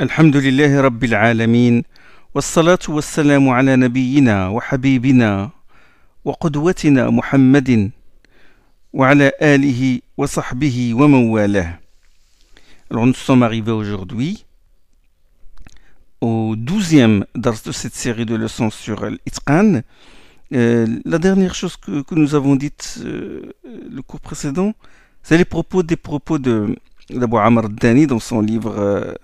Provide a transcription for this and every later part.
الحمد لله رب العالمين والصلاة والسلام على نبينا وحبيبنا وقدوتنا محمد وعلى آله وصحبه ومن والاه. Alors nous sommes arrivés aujourd'hui au 12e dars de cette série de leçons sur l'Itqan. La dernière chose que nous avons dite le cours précédent, c'est les propos d'Abu Amr al-Dani dans son livre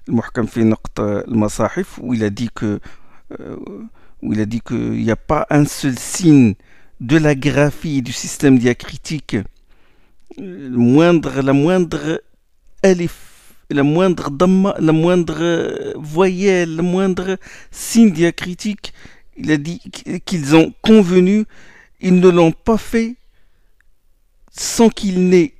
Al-Muhkam fi Naqt al-Masahif, où il a dit qu'il n'y a pas un seul signe de la graphie du système diacritique, la moindre alif, la moindre damma, la moindre voyelle, le moindre signe diacritique. Il a dit qu'ils ont convenu, ils ne l'ont pas fait sans qu'il n'ait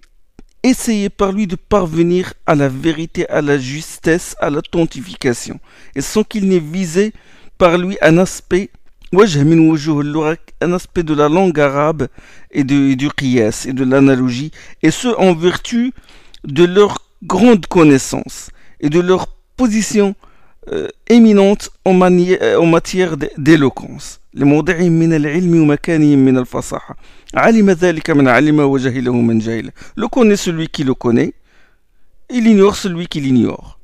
essayé par lui de parvenir à la vérité, à la justesse, à l'authentification, et sans qu'il n'ait visé par lui un aspect, un aspect de la langue arabe et du qiyas et de l'analogie, et ce en vertu de leur grande connaissance et de leur position éminente en matière d'éloquence. Le connaît celui qui le connaît, il ignore celui qui l'ignore.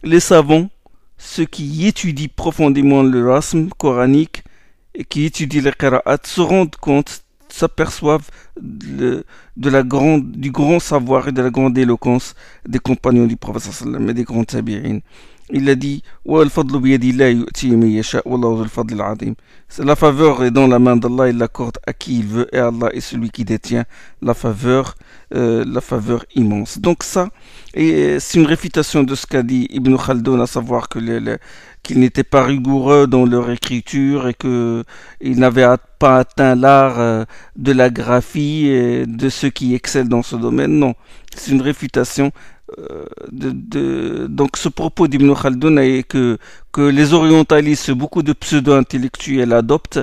Les savants, ceux qui étudient profondément le rasm coranique et qui étudient les qira'at, se rendent compte, s'aperçoivent du grand savoir et de la grande éloquence des compagnons du prophète sallallahu alayhi wa sallam et des grands tabi'in. Il a dit la faveur est dans la main d'Allah, il l'accorde à qui il veut, et Allah est celui qui détient la faveur immense. Donc ça, c'est une réfutation de ce qu'a dit Ibn Khaldun, à savoir qu'ils n'étaient pas rigoureux dans leur écriture et qu'ils n'avaient pas atteint l'art de la graphie et de ceux qui excellent dans ce domaine. Non, c'est une réfutation. Donc ce propos d'Ibn Khaldun est que les orientalistes, beaucoup de pseudo-intellectuels adoptent,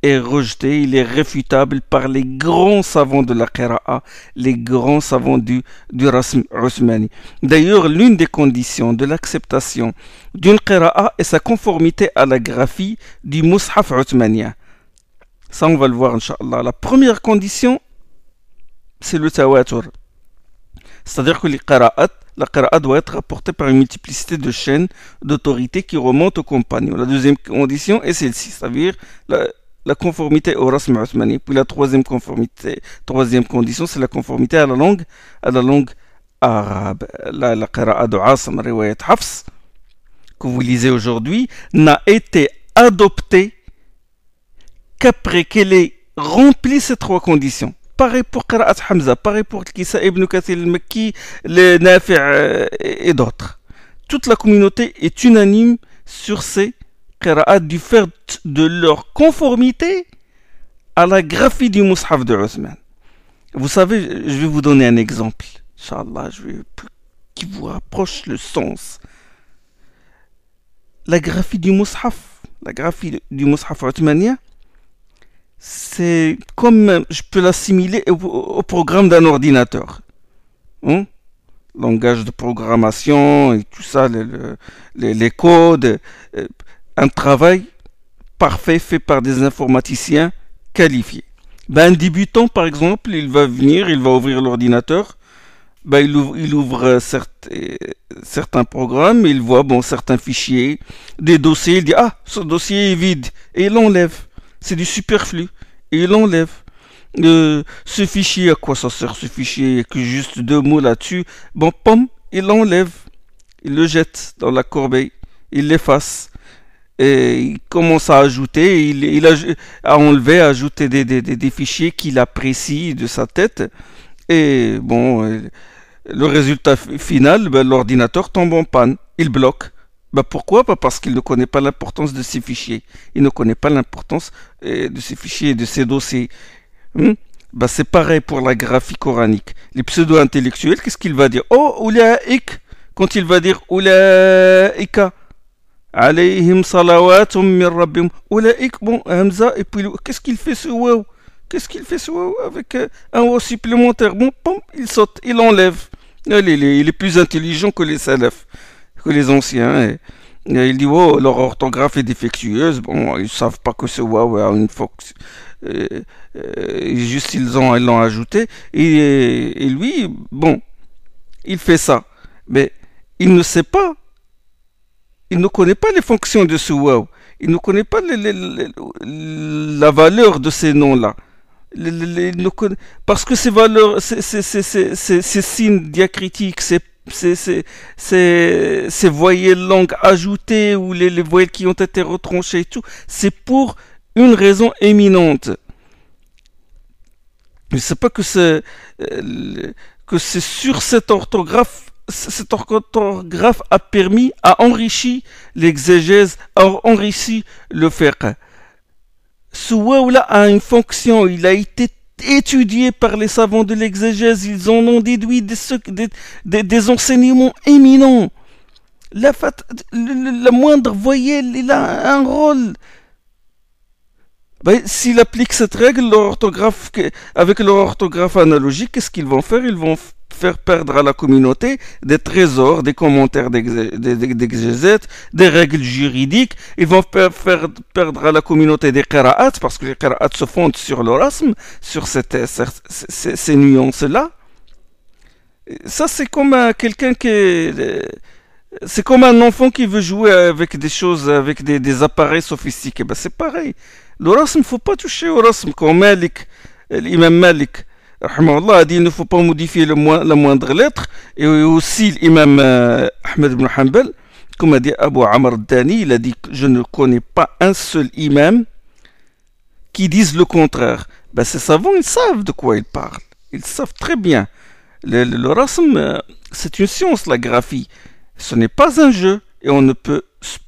est rejeté, il est réfutable par les grands savants de la qira'a, les grands savants du rasm usmani. D'ailleurs, l'une des conditions de l'acceptation d'une qira'a est sa conformité à la graphie du mushaf usmanien. Ça, on va le voir, Inch'Allah. La première condition, c'est le tawatur. C'est-à-dire que la qira'a doit être rapportée par une multiplicité de chaînes d'autorité qui remontent aux compagnons. La deuxième condition est celle-ci, c'est-à-dire la conformité au rasm usmani. Puis la troisième condition, c'est la conformité à la langue arabe. La qira'a de Asim, riwayat Hafs, que vous lisez aujourd'hui, n'a été adoptée qu'après qu'elle ait rempli ces trois conditions. Pareil pour Qira'at Hamza, pareil pour Kisa ibn Kathir al-Makki, le Nafi' et d'autres. Toute la communauté est unanime sur ces Qira'at du fait de leur conformité à la graphie du Mus'haf de Uthman. Vous savez, je vais vous donner un exemple, Inch'Allah, qui vous rapproche le sens. La graphie du Mus'haf uthmanien, c'est comme je peux l'assimiler au programme d'un ordinateur. Langage de programmation et tout ça, les codes. Un travail parfait fait par des informaticiens qualifiés. Un débutant, par exemple, il va ouvrir l'ordinateur. Il ouvre certains programmes, il voit certains fichiers, des dossiers, il dit ce dossier est vide, et il l'enlève. C'est du superflu, et il l'enlève. Ce fichier, à quoi ça sert ce fichier? Il n'y a que juste 2 mots là-dessus. Il l'enlève, il le jette dans la corbeille, il l'efface, et il commence à ajouter, à ajouter des fichiers qu'il apprécie de sa tête, et le résultat final, l'ordinateur tombe en panne, il bloque. Pourquoi? Parce qu'il ne connaît pas l'importance de ces fichiers. Il ne connaît pas l'importance de ces fichiers et de ces dossiers. C'est pareil pour la graphie coranique. Les pseudo-intellectuels, qu'est-ce qu'il va dire? Oulaïk, quand il va dire Oulaïka, alayhim salawatum min rabbim. Oulaïk, Hamza, et puis qu'est-ce qu'il fait ce waouh? Avec un waouh supplémentaire? Il saute, il enlève. Il est plus intelligent que les salafs. que les anciens. Et il dit, oh, leur orthographe est défectueuse. Bon, ils savent pas que ce waouh a une fonction. Euh, juste ils l'ont ajouté. Et lui, bon, il fait ça. Mais il ne sait pas, il ne connaît pas les fonctions de ce waouh. Il ne connaît pas la valeur de ces noms-là. Parce que ces valeurs, ces signes diacritiques, ces voyelles longues ajoutées ou les voyelles qui ont été retranchées et tout, c'est pour une raison éminente. Je ne sais pas que c'est sur cette orthographe. Cette orthographe a enrichi l'exégèse, a enrichi le fiqh. Ce waouh-là a une fonction, il a été étudié par les savants de l'exégèse, ils en ont déduit des enseignements éminents. La moindre voyelle, il a un rôle. Ben, s'il applique cette règle, avec leur orthographe analogique, qu'est-ce qu'ils vont faire? Ils vont faire perdre à la communauté des trésors, des commentaires d'exégèse, des règles juridiques. Ils vont faire perdre à la communauté des qira'at, parce que les qira'at se fondent sur l'orasme, sur ces nuances-là. Ça, c'est comme quelqu'un c'est comme un enfant qui veut jouer avec des choses, avec des appareils sophistiqués. Ben, c'est pareil. L'orasme, il ne faut pas toucher au rasme, comme l'imam Malik. Allah a dit il ne faut pas modifier la moindre lettre. Et aussi l'imam Ahmed ibn Hanbal, comme a dit Abu Amr al-Dani, il a dit je ne connais pas un seul imam qui dise le contraire. Ben, ces savants, ils savent de quoi ils parlent. Ils savent très bien. Le rasm, c'est une science, la graphie. Ce n'est pas un jeu. Et on ne peut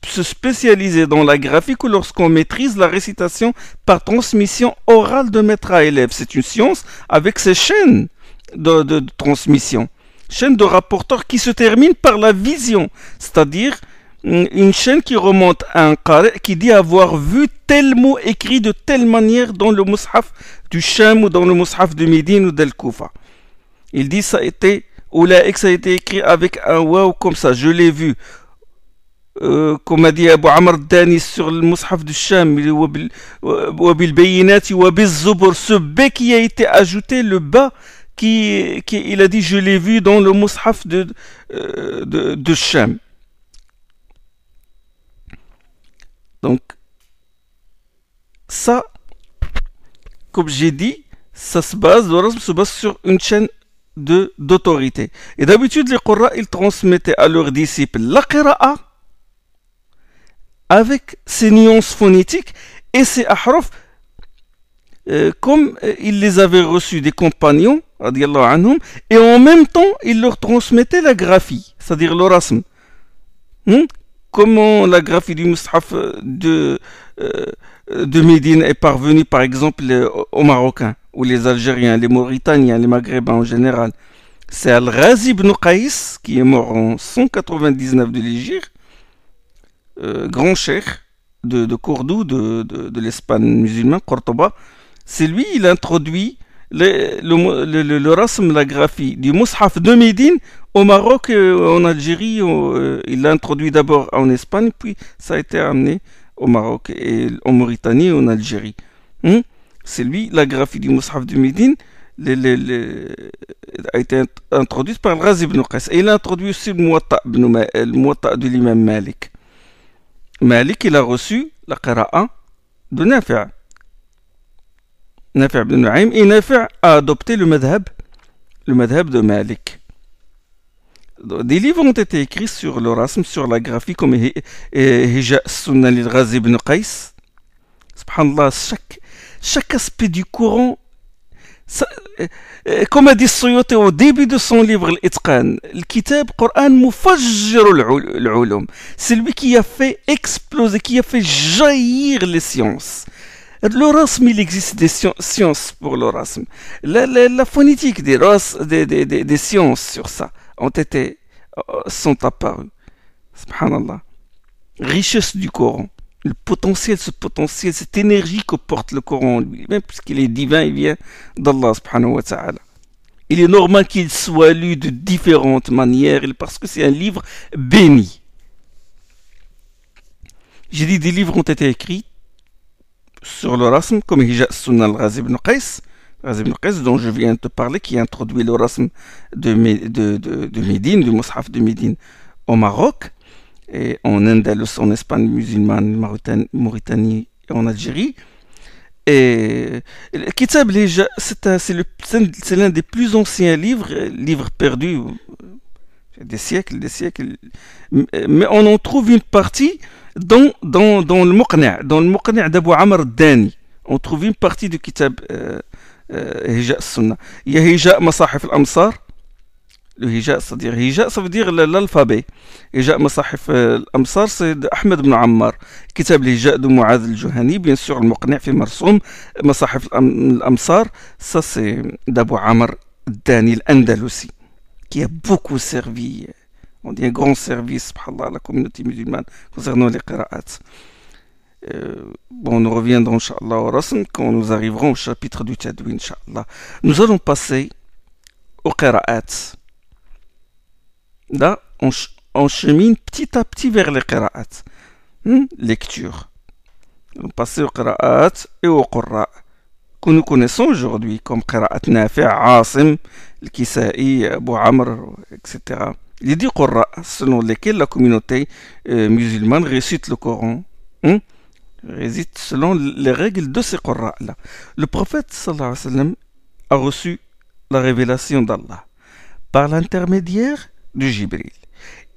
se spécialiser dans la graphie que lorsqu'on maîtrise la récitation par transmission orale de maître à élève. C'est une science avec ses chaînes de transmission. Chaîne de rapporteurs qui se termine par la vision. C'est-à-dire une chaîne qui remonte à un carré qui dit avoir vu tel mot écrit de telle manière dans le mushaf du Sham ou dans le mushaf de Médine ou d'El Koufa. Il dit ça a été écrit avec un waouh comme ça, je l'ai vu. Comme a dit Abu Amr Dani sur le mushaf du Sham, ce B qui a été ajouté, le bas, il a dit je l'ai vu dans le mushaf de Sham. Donc, ça, comme j'ai dit, l'orasme se base sur une chaîne d'autorité. Et d'habitude, les Qurra, ils transmettaient à leurs disciples la qira'a avec ses nuances phonétiques et ses ahraf comme ils les avaient reçus des compagnons, radiallahu anhum, et en même temps, ils leur transmettaient la graphie, c'est-à-dire l'orasme. Comment la graphie du mushaf de Médine est parvenue, par exemple, aux Marocains, ou les Algériens, les Mauritaniens, les Maghrébins en général. C'est Al-Ghazi ibn Qais, qui est mort en 199 de l'Hégire, grand cheikh de Cordoue, de l'Espagne musulmane, Cordoba. C'est lui, il introduit le rasm, la graphie du mushaf de Médine au Maroc et en Algérie. Il l'a introduit d'abord en Espagne, puis ça a été amené au Maroc et en Mauritanie et en Algérie. C'est lui, la graphie du mushaf de Médine a été introduite par Ghazi ibn Qais. Et il a introduit aussi le Muwatta de l'imam Malik. Malik, il a reçu la qira'a de Nafi'. Nafi' ibn Nu'aym, et Nafi' a adopté le madhab de Malik. Des livres ont été écrits sur le rasm, sur la graphie, comme Hija Sunna al-Ghazi ibn Qais. Subhanallah, chaque aspect du Coran, comme a dit Suyuti au début de son livre L'Itqan, le Kitab Coran Mufajjir al-Ulum, c'est lui qui a fait exploser, qui a fait jaillir les sciences. Le rasm, il existe des sciences pour le rasm. La phonétique des sciences sur ça sont apparues. Subhanallah. Richesse du Coran. Le potentiel, cette énergie que porte le Coran lui-même, puisqu'il est divin, il vient d'Allah subhanahu wa ta'ala. Il est normal qu'il soit lu de différentes manières, parce que c'est un livre béni. J'ai dit des livres ont été écrits sur le rasm, comme Hija Sunna al-Ghazi ibn Qais, dont je viens de te parler, qui a introduit le rasm de Médine, du Mus'haf de Médine au Maroc, et en Andalus, en Espagne musulmane, Mauritanie et en Algérie. Et le Kitab al-Hija, c'est l'un des plus anciens livres perdus, des siècles, mais on en trouve une partie dans le Muqni' d'Abu Amr al-Dani. On trouve une partie du Kitab Hija al-Sunnah. Il y a Hija Masahif al-Amsar. Le Hija, c'est-à-dire Hija, ça veut dire l'alphabet. Hija Masahif al-Amsar, c'est d'Ahmed ibn Ammar. Kitab al-Hija de Mu'adh al-Juhani, bien sûr, le Muqni' fi Marsoum. Masahif al-Amsar, ça c'est d'Abu Amr al-Dani al-Andalusi, qui a beaucoup servi, on dit un grand service, subhanallah, à la communauté musulmane concernant les qira'at. Bon, nous reviendrons, Inch'Allah, au rasm quand nous arriverons au chapitre du Tadwin, Inch'Allah. Nous allons passer aux qira'at. Là, on chemine petit à petit vers les qira'at. Lecture. Nous allons passer aux qira'at et aux qurra que nous connaissons aujourd'hui, comme qira'at Nafi', Asim, Al-Kisa'i, Abu Amr, etc. Les 10 qurra selon lesquels la communauté musulmane récite le Coran, récite selon les règles de ces qurra-là. Le prophète sallallahu alayhi wa sallam a reçu la révélation d'Allah par l'intermédiaire de Jibril.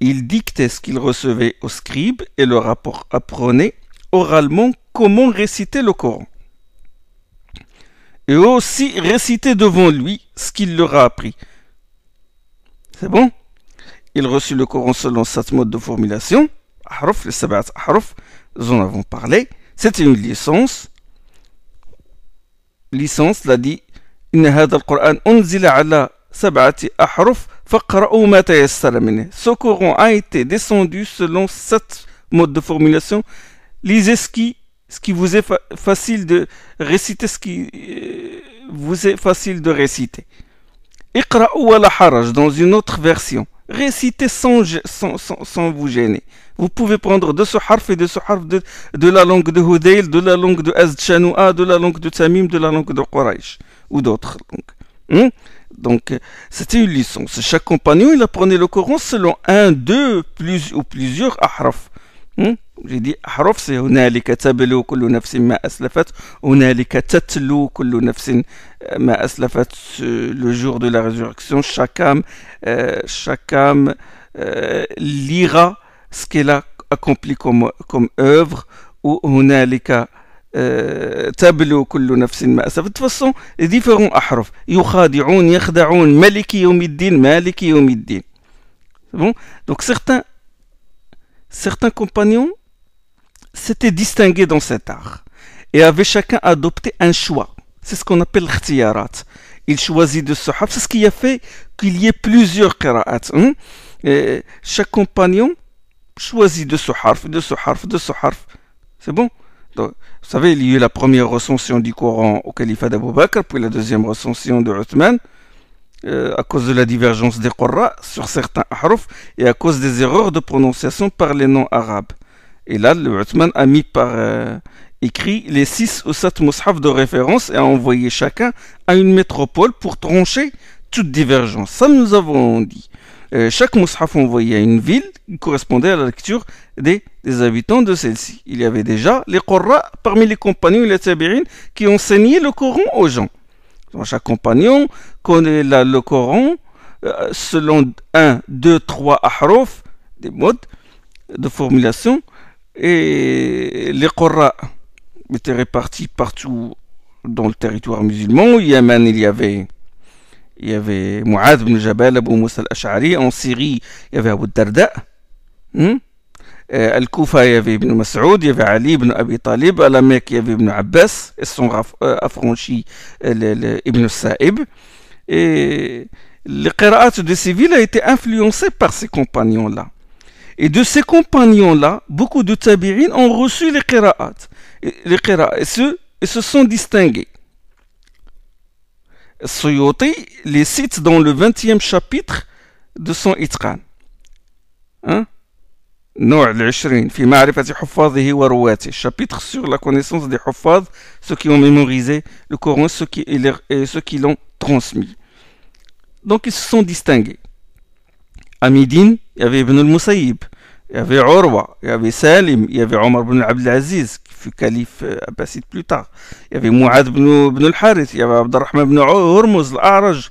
Il dictait ce qu'il recevait aux scribes et leur apprenait oralement comment réciter le Coran. Et aussi réciter devant lui ce qu'il leur a appris. C'est bon? Il reçut le Coran selon 7 modes de formulation. Ahruf, les sab'at ahruf, nous en avons parlé. C'était une licence. Licence, l'a dit, Inna hada al-Qur'an unzila ala sab'ati ahruf faqra'u ma tayassara minhu. Ce Coran a été descendu selon 7 modes de formulation. Lisez ce qui vous est facile de réciter, ce qui vous est facile de réciter. Iqra'u wa la haraj, dans une autre version. Récitez sans vous gêner. Vous pouvez prendre de ce harf et de ce harf de la langue de Hudayl, de la langue de Azd Shanoua, de la langue de Tamim, de la langue de Quraysh ou d'autres langues. Donc, c'était une licence. Chaque compagnon, il apprenait le Coran selon un, deux, ou plusieurs ahraf. J'ai dit ahraf, c'est hunalika tablu kullu nafsin ma aslafat, hunalika tatlu kullu nafsin ma aslafat, le jour de la résurrection. Chaque âme lira ce qu'elle a accompli comme œuvre, ou hunalika tablu kullu nafsin ma aslafat. De toute façon, les différents ahraf, yukhadi'un, yakhda'un, maliki yawmiddin, maliki yawmiddin. C'est bon? Donc certains compagnons s'étaient distingués dans cet art et avaient chacun adopté un choix. C'est ce qu'on appelle l'khtiyarat. Il choisit de ce harf. C'est ce qui a fait qu'il y ait plusieurs qira'at. Chaque compagnon choisit de ce harf, de ce harf, de ce harf. C'est bon? Donc, vous savez, il y a eu la première recension du Coran au califat d'Abu Bakr, puis la deuxième recension de Uthman, à cause de la divergence des qurra sur certains ahruf et à cause des erreurs de prononciation par les noms arabes. Et là, le Uthman a mis par écrit les 6 ou 7 mushaf de référence et a envoyé chacun à une métropole pour trancher toute divergence. Ça, nous avons dit. Chaque mushaf envoyé à une ville correspondait à la lecture des habitants de celle-ci. Il y avait déjà les qurra parmi les compagnons et les tabi'in qui enseignaient le Coran aux gens. Donc, chaque compagnon connaît le Coran selon 1, 2, 3 ahruf, des modes de formulation, et les qurra étaient répartis partout dans le territoire musulman. Au Yémen, il y avait Mu'adh ibn Jabal, Abu Musa al-Ash'ari. En Syrie, il y avait Abu Darda. Al-Koufa, il y avait Ibn Mas'ud, il y avait Ali ibn Abi Talib. À la Mecque, il y avait Ibn Abbas. Ils sont affranchis Ibn Sa'ib. Et les qira'at de ces villes a été influencé par ces compagnons-là. Et de ces compagnons-là, beaucoup de tabi'in ont reçu les qira'at. Et se sont distingués. Suyuti les cite dans le 20e chapitre de son Itqan. النوع العشرين في معرفة حفاظه ورواته. Chapitre sur la connaissance des حفاظ, ceux qui ont mémorisé le Coran et ceux qui l'ont transmis. Donc ils se sont distingués. À Médine, il y avait Ibn al-Musayyib, il y avait Urwa, il y avait Salim, il y avait Omar ibn Abdelaziz, qui fut calife abbasside plus tard. Il y avait Mu'ad ibn al-Harith, il y avait Abdurrahman ibn Hurmuz, al-A'raj,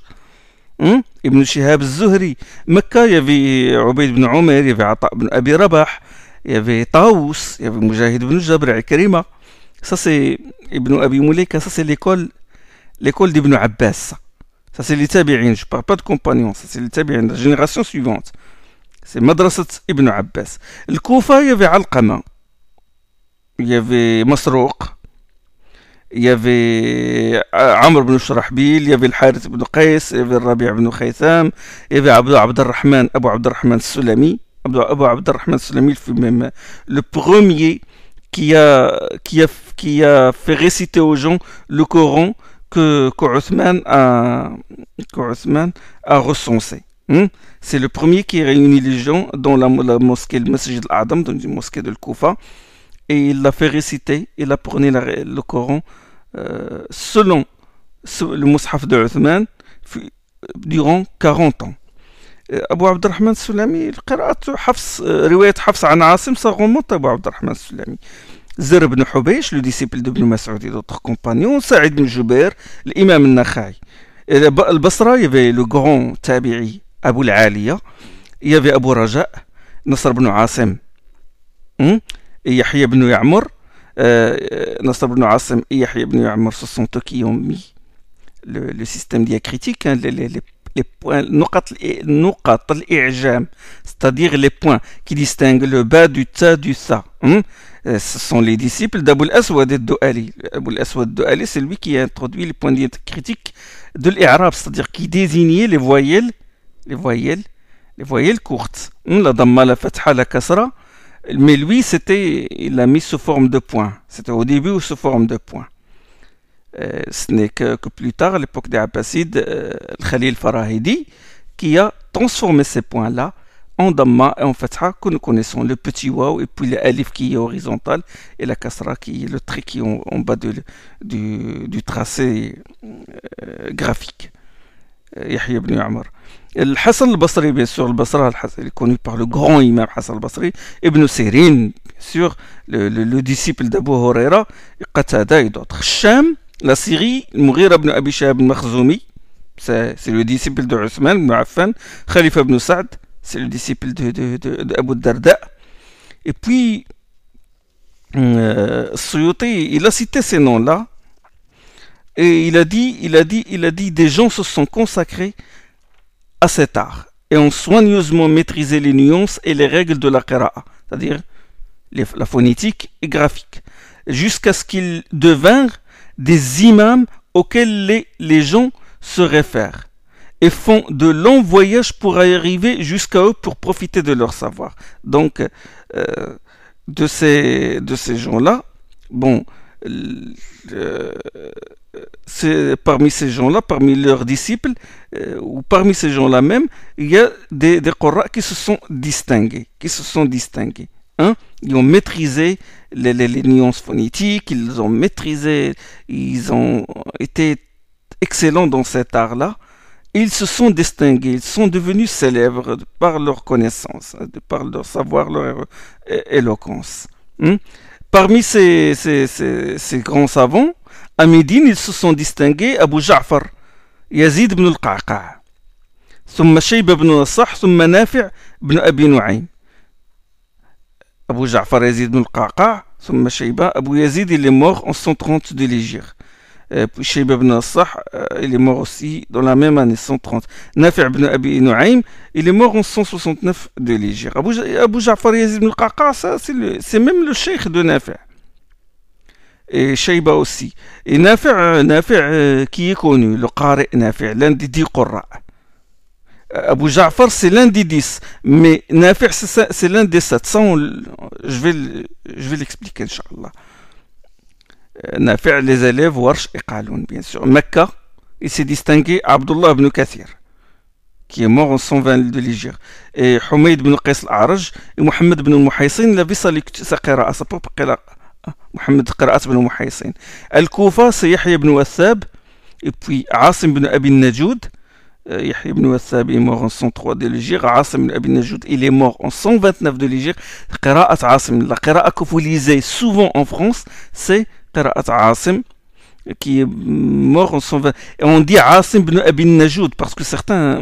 Ibn Shihab al-Zuhri. Mecca, il y avait Ubayd ibn Umar, il y avait Ata ibn Abi Rabah, il y avait Taous, il y avait Mujahid ibn Jabr, Ikrima. Ça c'est Ibn Abi Mulaika, ça c'est l'école d'Ibn Abbas. Ça c'est les tabi'in, je ne parle pas de compagnons, ça c'est les tabi'in, la génération suivante. C'est Madrasat Ibn Abbas. Le Koufa, il y avait Alqama, il y avait Masrouq, il y avait Amr ibn Shurahbil, il y avait le Harith ibn Qais, il y avait Rabi' ibn Khaytham, il y avait Abu Abdurrahman al-Sulami. Abu Abdurrahman al-Sulami fut même le premier qui a fait réciter aux gens le Coran qu'Uthman a recensé. C'est le premier qui réunit les gens dans la mosquée, le Masjid al-Adam, dans une mosquée de Koufa, et il l'a fait réciter, il apprenait le Coran selon le Mus'haf de Uthman durant 40 ans. Abu Abdurrahman al-Sulami, riwayat Hafs an Asim, ça remonte à Abu Abdurrahman al-Sulami. Zar ibn Hubaysh, le disciple d'Ibn Mas'ud et d'autres compagnons, Sa'id ibn Jubair, l'imam al-Nakhai. Al-Basra, il y avait le grand tabi'i Abu al-Aliya, il y avait Abu Raja, Nasr ibn Asim, et Yahya ibn Ya'mur. Nasr ibn Asim et Yahya ibn Ya'mur, ce sont eux qui ont mis le système diacritique, les points, nuqat al-i'jam, c'est-à-dire les points qui distinguent le bas du ta du tha. Ce sont les disciples d'Abu al-Aswad al-Du'ali. Abu al-Aswad al-Du'ali, c'est lui qui a introduit les points diacritiques de l'I'rab, c'est-à-dire qui désignait les voyelles courtes. La damma, la fatha, la kasra. Mais lui, il l'a mis sous forme de points. C'était au début sous forme de points. Ce n'est que plus tard, à l'époque des Abbasides, Khalil Farahidi, qui a transformé ces points-là en damma et en fatha que nous connaissons, le petit waw et puis le alif qui est horizontal et la kasra qui est le trait qui est en bas du tracé graphique. Yahya ibn Ya'mur. Hassan al-Basri, bien sûr, al-Basra, il est connu par le grand imam Hassan al-Basri, Ibn Sirin, bien sûr, le disciple d'Abu Huraira, Qatada et d'autres. Sham, la Syrie, Mughira ibn Abi Shahab al-Makhzoumi, c'est le disciple de Uthman ibn Affan. Khalifa ibn Sa'd, c'est le disciple d'Abu Darda. Et puis, Suyuti, il a cité ces noms-là, et il a dit, des gens se sont consacrés à cet art et ont soigneusement maîtrisé les nuances et les règles de la qira'a, c'est-à-dire la phonétique et graphique, jusqu'à ce qu'ils devinrent des imams auxquels les gens se réfèrent et font de longs voyages pour arriver jusqu'à eux pour profiter de leur savoir. Donc, de ces gens-là, bon, c'est parmi ces gens-là, parmi leurs disciples, ou parmi ces gens-là même, il y a des Qurra qui se sont distingués, hein? Ils ont maîtrisé les nuances phonétiques, ils ont été excellents dans cet art-là. Ils se sont distingués, ils sont devenus célèbres par leur connaissance, par leur savoir, leur éloquence. Parmi ces grands savants, à Médine, ils se sont distingués Abu Ja'far, Yazid ibn al-Qa'qa', ثم شيبة بن نصح, ثم نافع بن أبي نعيم. Abu Ja'far, Yazid ibn al-Qa'qa', ثم شيبة. Abu Yazid, il est mort en 130 de l'Hégire. Puis Shayba ibn Nassah, il est mort aussi dans la même année, 130. Nafi' ibn Abi Nu'aym, il est mort en 169 de l'Hégire. Abu Ja'far Yazid ibn al-Qa'qa', c'est même le cheikh de Nafi'. Et Shayba aussi. Et Nafi' qui est connu, le Qari Nafi', l'un des 10 Qurra. Abu Ja'far, c'est l'un des 10, mais Nafi' c'est l'un des 7. Ça, je vais l'expliquer, Inch'Allah. Nafi', les élèves, Warsh et Qaloun, bien sûr. Mecca, il s'est distingué Abdullah ibn Kathir, qui est mort en 120 de l'Hégire. Et Humayd ibn Qais al-A'raj et Mohammed ibn al-Muhaysin, il avait sa qira'a, sa propre qira'a. Mohammed qira'at ibn al-Muhaysin. Al-Koufa, c'est Yahya ibn Wathab, et puis Asim ibn Abi Najoud. Yahya ibn Wathab est mort en 103 de l'Hégire. Asim ibn Abi Najoud, il est mort en 129 de l'Hégire. Qira'at Asim, la qira'a que vous lisez souvent en France, c'est qira'at Asim, qui est mort en 120. Et on dit Asim ibn Abi Najoud parce que certains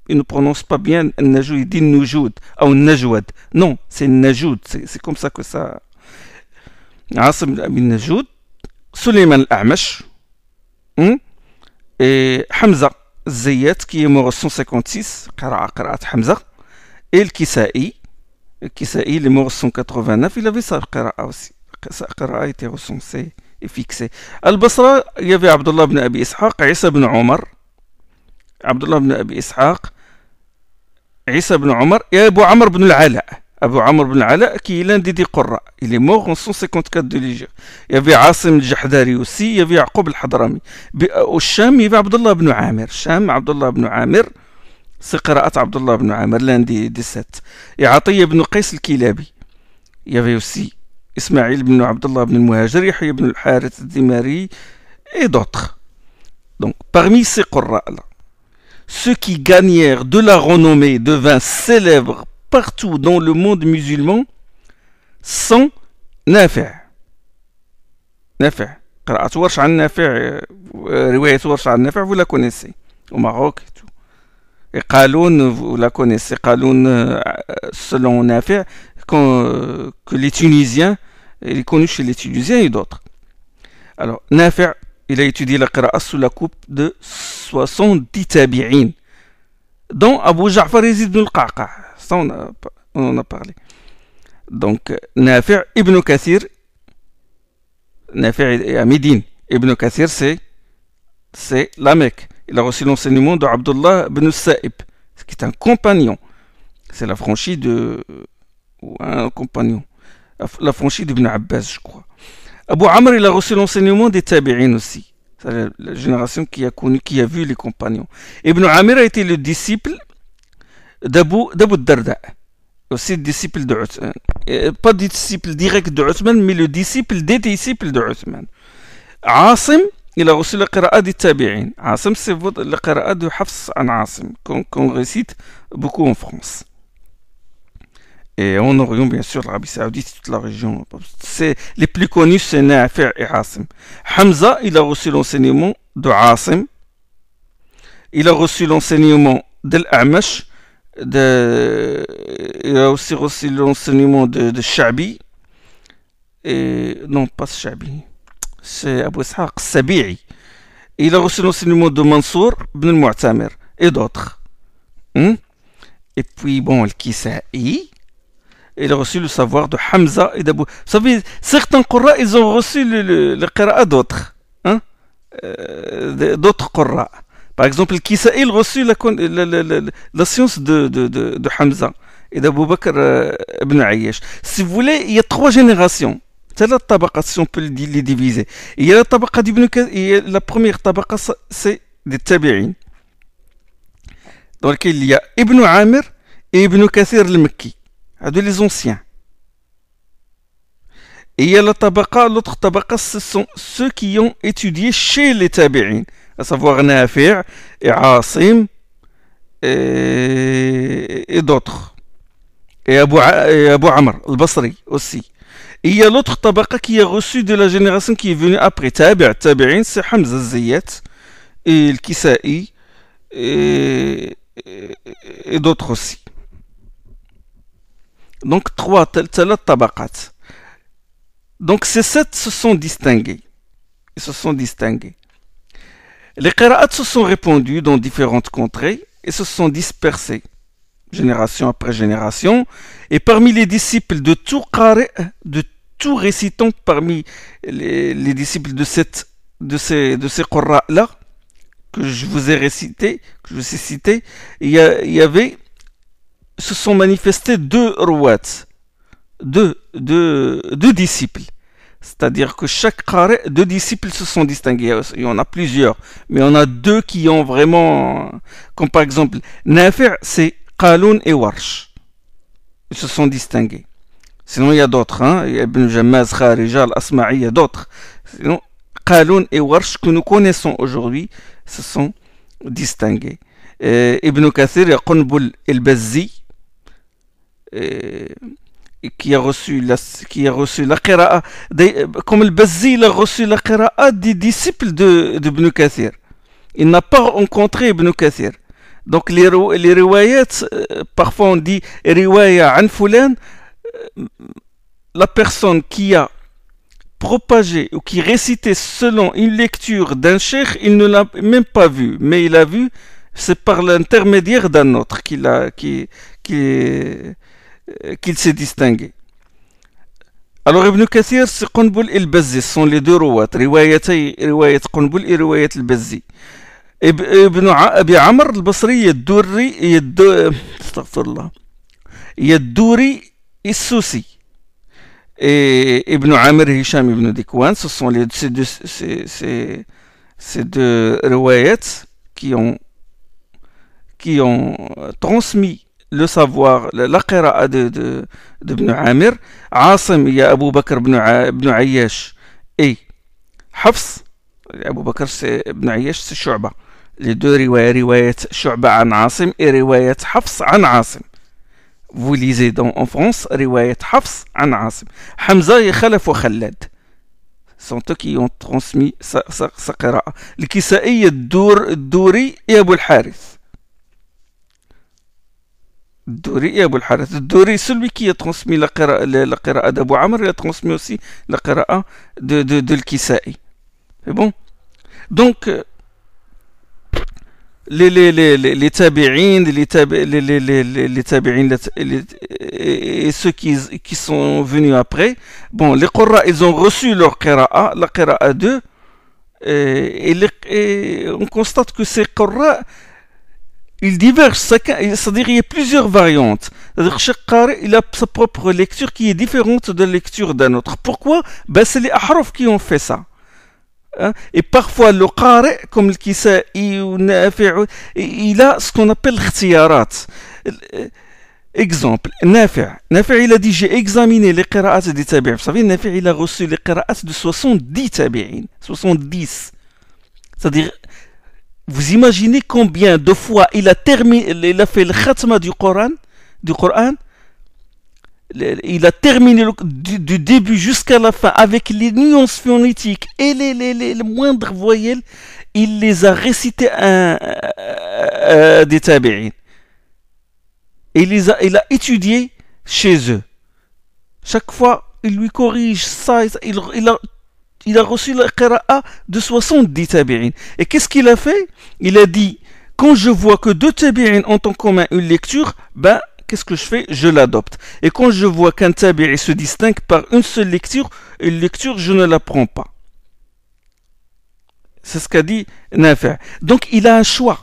ils ne prononcent pas bien Najoud, ils disent Noujoud ou Najouad. Non, c'est Najoud, c'est comme ça que ça. Asim ibn Abi Najoud, Sulayman al-A'mash, et Hamza Zayat qui est mort en 156, qira'at Hamza, et le Kisa'i, il est mort en 189, il avait sa qira'a aussi. Sa qira'a était recensée et fixée. Al-Basra, il y avait Abdullah ibn Abi Ishaq, Isa ibn Omar, Abdullah ibn Abi Ishaq, Isa ibn Omar et Abu Amr ibn al-Ala. Abu Amr ibn al-Ala qui est l'un des 10 Qurra. Il est mort en 154 de l'Hégire. Il y avait Asim al-Jahdari aussi, il y avait Yaqub al-Hadrami. Au Sham, il y avait Abdullah ibn Amir. Sham, Abdullah ibn Amir, c'est qira'at Abdullah ibn Amir, l'un des 7. Et Atiyya ibn Qais al-Kilabi. Il y avait aussi Ismaïl ibn Abdullah ibn al-Muhajir, Yahya ibn al-Harith al-Dimari et d'autres. Donc, parmi ces Qurra-là, ceux qui gagnèrent de la renommée devinrent célèbres partout dans le monde musulman sont Nafi'. Nafi'. قراءة ورش عن نافع رواية ورش عن نافع vous la connaissez au Maroc et tout. Et Qaloun vous la connaissez. Qaloun selon Nafi' que les Tunisiens, il est connu chez les Tunisiens et d'autres. Alors Nafi' il a étudié la qira'a sous la coupe de 70 tabi'in, dont Abu Ja'far Yazid ibn al-Qa'qa'. Ça, on en a parlé. Donc, Nafi' ibn Kathir, Nafi' est à Médine. Ibn Kathir, c'est la Mecque. Il a reçu l'enseignement de Abdullah ibn Sa'ib, qui est un compagnon. C'est la franchise de. Ou un compagnon. La franchise d'Ibn Abbas, je crois. Abu Amr, il a reçu l'enseignement des Tabi'in aussi. C'est la génération qui a connu, qui a vu les compagnons. Ibn Amir a été le disciple d'Abu Darda, aussi disciple de Uthman. Pas disciple direct de Uthman, mais le disciple des disciples de Uthman. Asim, il a reçu la qira'a des Tabi'in. Asim, c'est la qira'a de Hafs an Asim, qu'on récite beaucoup en France. Et en Orient, bien sûr, l'Arabie Saoudite, toute la région. Les plus connus, c'est Nafi' et Asim. Hamza, il a reçu l'enseignement de Asim. Il a reçu l'enseignement de l'A'mash. Il a aussi reçu l'enseignement de Sha'bi. Et non, pas Sha'bi. C'est Abu Ishaq Sabi'i. Il a reçu l'enseignement de Mansour ibn al-Mu'tamir et d'autres. Et puis, bon, le Kisa'i. Il a reçu le savoir de Hamza et d'Abu. Vous savez, certains Qurra, ils ont reçu le Qira'a d'autres. D'autres Qurra. Par exemple, le Kisa'i, il a reçu la science de Hamza et d'Abu Bakr ibn Ayyash. Si vous voulez, il y a 3 générations. C'est la tabaqa, si on peut les diviser. Il y a la tabaqa d'Ibn Kathir. La première tabaqa, c'est des Tabi'in, dans lequel il y a Ibn Amir et Ibn Kathir al-Makki. De les anciens. Et il y a la tabaqa, l'autre tabaqa, ce sont ceux qui ont étudié chez les tabi'in, à savoir Nafi' et Asim et d'autres. Et Abu Amr al-Basri aussi. Et il y a l'autre tabaqa qui a reçu de la génération qui est venue après tabi'in, c'est Hamza Zayat et le Kisa'i et d'autres aussi. Donc 3 tabaqat. Donc ces 7 se sont distingués. Ils se sont distingués. Les qira'at se sont répandus dans différentes contrées et se sont dispersés, génération après génération. Et parmi les disciples de tout qari', de tout récitant, parmi les disciples de ces qurra-là, que je vous ai récité, que je vous ai cité, il y avait se sont manifestés 2 rouats, deux disciples. C'est-à-dire que chaque qari, deux disciples se sont distingués. Il y en a plusieurs, mais on a deux qui ont vraiment, comme par exemple, Nafi', c'est Qaloun et Warsh. Ils se sont distingués. Sinon, il y a d'autres, hein. Il y a Ibn Jammaz, Kharija, Al-Asma'i, il y a d'autres. Sinon, Qaloun et Warsh que nous connaissons aujourd'hui se sont distingués. Ibn Kathir, il y a Qunbul el-Bazzi, qui a reçu la qira'a, comme le Bazzi, il a reçu la qira'a des disciples d'Ibn Kathir. Il n'a pas rencontré Ibn Kathir. Donc les riwayats, parfois on dit riwaya an fulan, la personne qui a propagé ou qui récitait selon une lecture d'un cheikh, il ne l'a même pas vu, mais il a vu, c'est par l'intermédiaire d'un autre qu'il s'est distingué. Alors Ibn Kathir, c'est Qunbul el-Bazzi, ce sont les deux rouat, riwayat Qunbul et riwayat el-Bazzi. ابن أبي عمرو البصري الدوري استغفر الله الدوري السوسي ابن عامر هشام ابن ديكوان, ce sont ces deux riwayats qui ont transmis le savoir, la qira'a d'Ibn Amir. Asim, il y a Abu Bakr ibn Ayyash et Hafs. Abu Bakr c'est Ibn Ayyash, c'est Shu'ba. Les deux riwayat Shu'ba an Asim et riwayat Hafs an Asim. Vous lisez en France riwayat Hafs an Asim. Hamza et Khalaf wa Khalad sont eux qui ont transmis sa qira'a. Le Kisa'i, Douri et Abu al-Harith. Douri et Abu al-Harith. Douri, celui qui a transmis la qira'a d'Abu Amr, il a transmis aussi la qira'a de l'Kisa'i. C'est bon? Donc, les tabi'in, et ceux qui sont venus après, bon, les qurra, ils ont reçu leur qira'a, la qira'a d'eux, et on constate que ces qurra, ils divergent, c'est-à-dire il y a plusieurs variantes. C'est-à-dire chaque qari, il a sa propre lecture qui est différente de la lecture d'un autre. Pourquoi? Ben, c'est les ahraf qui ont fait ça. Et parfois le qari, comme le Kisa'i ou Nafi', il a ce qu'on appelle l'khtiyarat. Exemple, Nafi', il a dit j'ai examiné les qira'at des tabi'in. Vous savez, Nafi' il a reçu les qira'at de 70 tabi'in. 70. C'est-à-dire, vous imaginez combien de fois il a fait le khatma du Coran, il a terminé du début jusqu'à la fin avec les nuances phonétiques et les moindres voyelles, il les a récitées des tabi'in. Et il a étudié chez eux. Chaque fois, il lui corrige ça, il a reçu la qira'a de 70 tabi'in. Et qu'est-ce qu'il a fait? Il a dit, quand je vois que deux tabi'in ont en commun une lecture, ben, qu'est-ce que je fais? Je l'adopte. Et quand je vois qu'un tabi'i se distingue par une seule lecture, je ne la prends pas. C'est ce qu'a dit Nafi'. Donc il a un choix.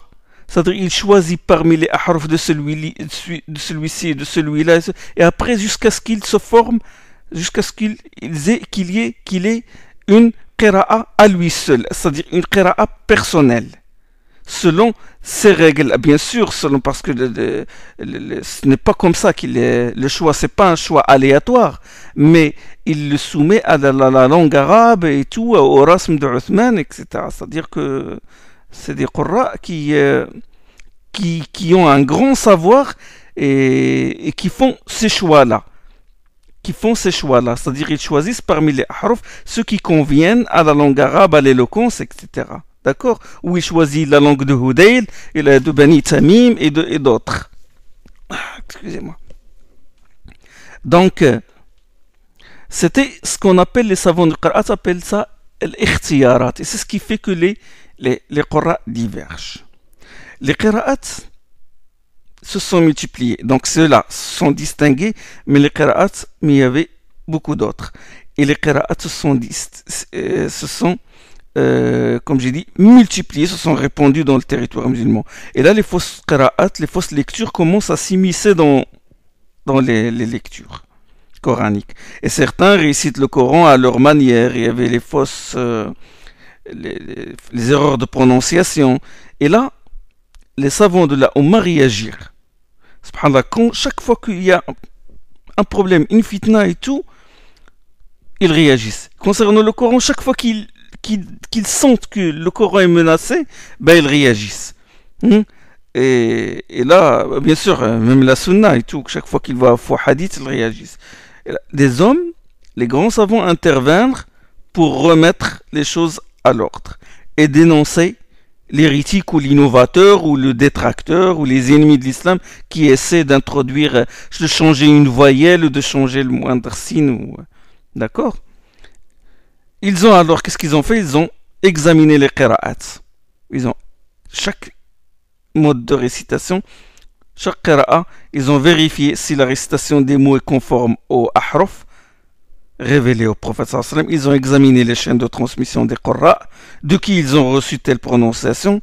C'est-à-dire il choisit parmi les ahruf de celui-ci, de celui-là, et après jusqu'à ce qu'il se forme, jusqu'à ce qu'il ait une qira'a à lui seul, c'est-à-dire une qira'a personnelle. Selon ses règles, bien sûr, parce que ce n'est pas comme ça qu'il est. Le choix, c'est pas un choix aléatoire, mais il le soumet à la langue arabe et tout, au rasm de Uthman, etc. C'est-à-dire que c'est des qurra qui ont un grand savoir et qui font ces choix-là. C'est-à-dire ils choisissent parmi les ahruf ceux qui conviennent à la langue arabe, à l'éloquence, etc. D'accord? Ou il choisit la langue de Hudayl, et de Bani Tamim et d'autres. Excusez-moi. Donc, c'était ce qu'on appelle, les savants du Qur'an appellent ça l'ikhtiyarat. Et c'est ce qui fait que les Qur'an divergent. Les Qur'an se sont multipliés. Donc ceux-là sont distingués, mais les Qur'an, mais il y avait beaucoup d'autres. Et les Qur'an se sont comme j'ai dit, multipliés, se sont répandus dans le territoire musulman. Et là, les fausses qira'at, les fausses lectures commencent à s'immiscer dans les lectures. coranique. Et certains récitent le Coran à leur manière. Il y avait les fausses, les erreurs de prononciation. Et là, les savants de la Oumma réagirent. Subhanallah, chaque fois qu'il y a un problème, une fitna et tout, ils réagissent. Concernant le Coran, chaque fois qu'ils sentent que le Coran est menacé, ben ils réagissent. Et là, bien sûr, même la sunna et tout, chaque fois qu'ils voient un faux hadith, ils réagissent. Des hommes, les grands savants interviennent pour remettre les choses à l'ordre et dénoncer l'hérétique ou l'innovateur ou le détracteur ou les ennemis de l'islam qui essaient d'introduire, de changer une voyelle ou de changer le moindre signe. D'accord? Ils ont alors, qu'est-ce qu'ils ont fait? Ils ont examiné les qira'at. Ils ont chaque mode de récitation, chaque qira'a, ils ont vérifié si la récitation des mots est conforme au ahraf révélé au prophète sallallahu alayhi wa sallam. Ils ont examiné les chaînes de transmission des qurra, de qui ils ont reçu telle prononciation.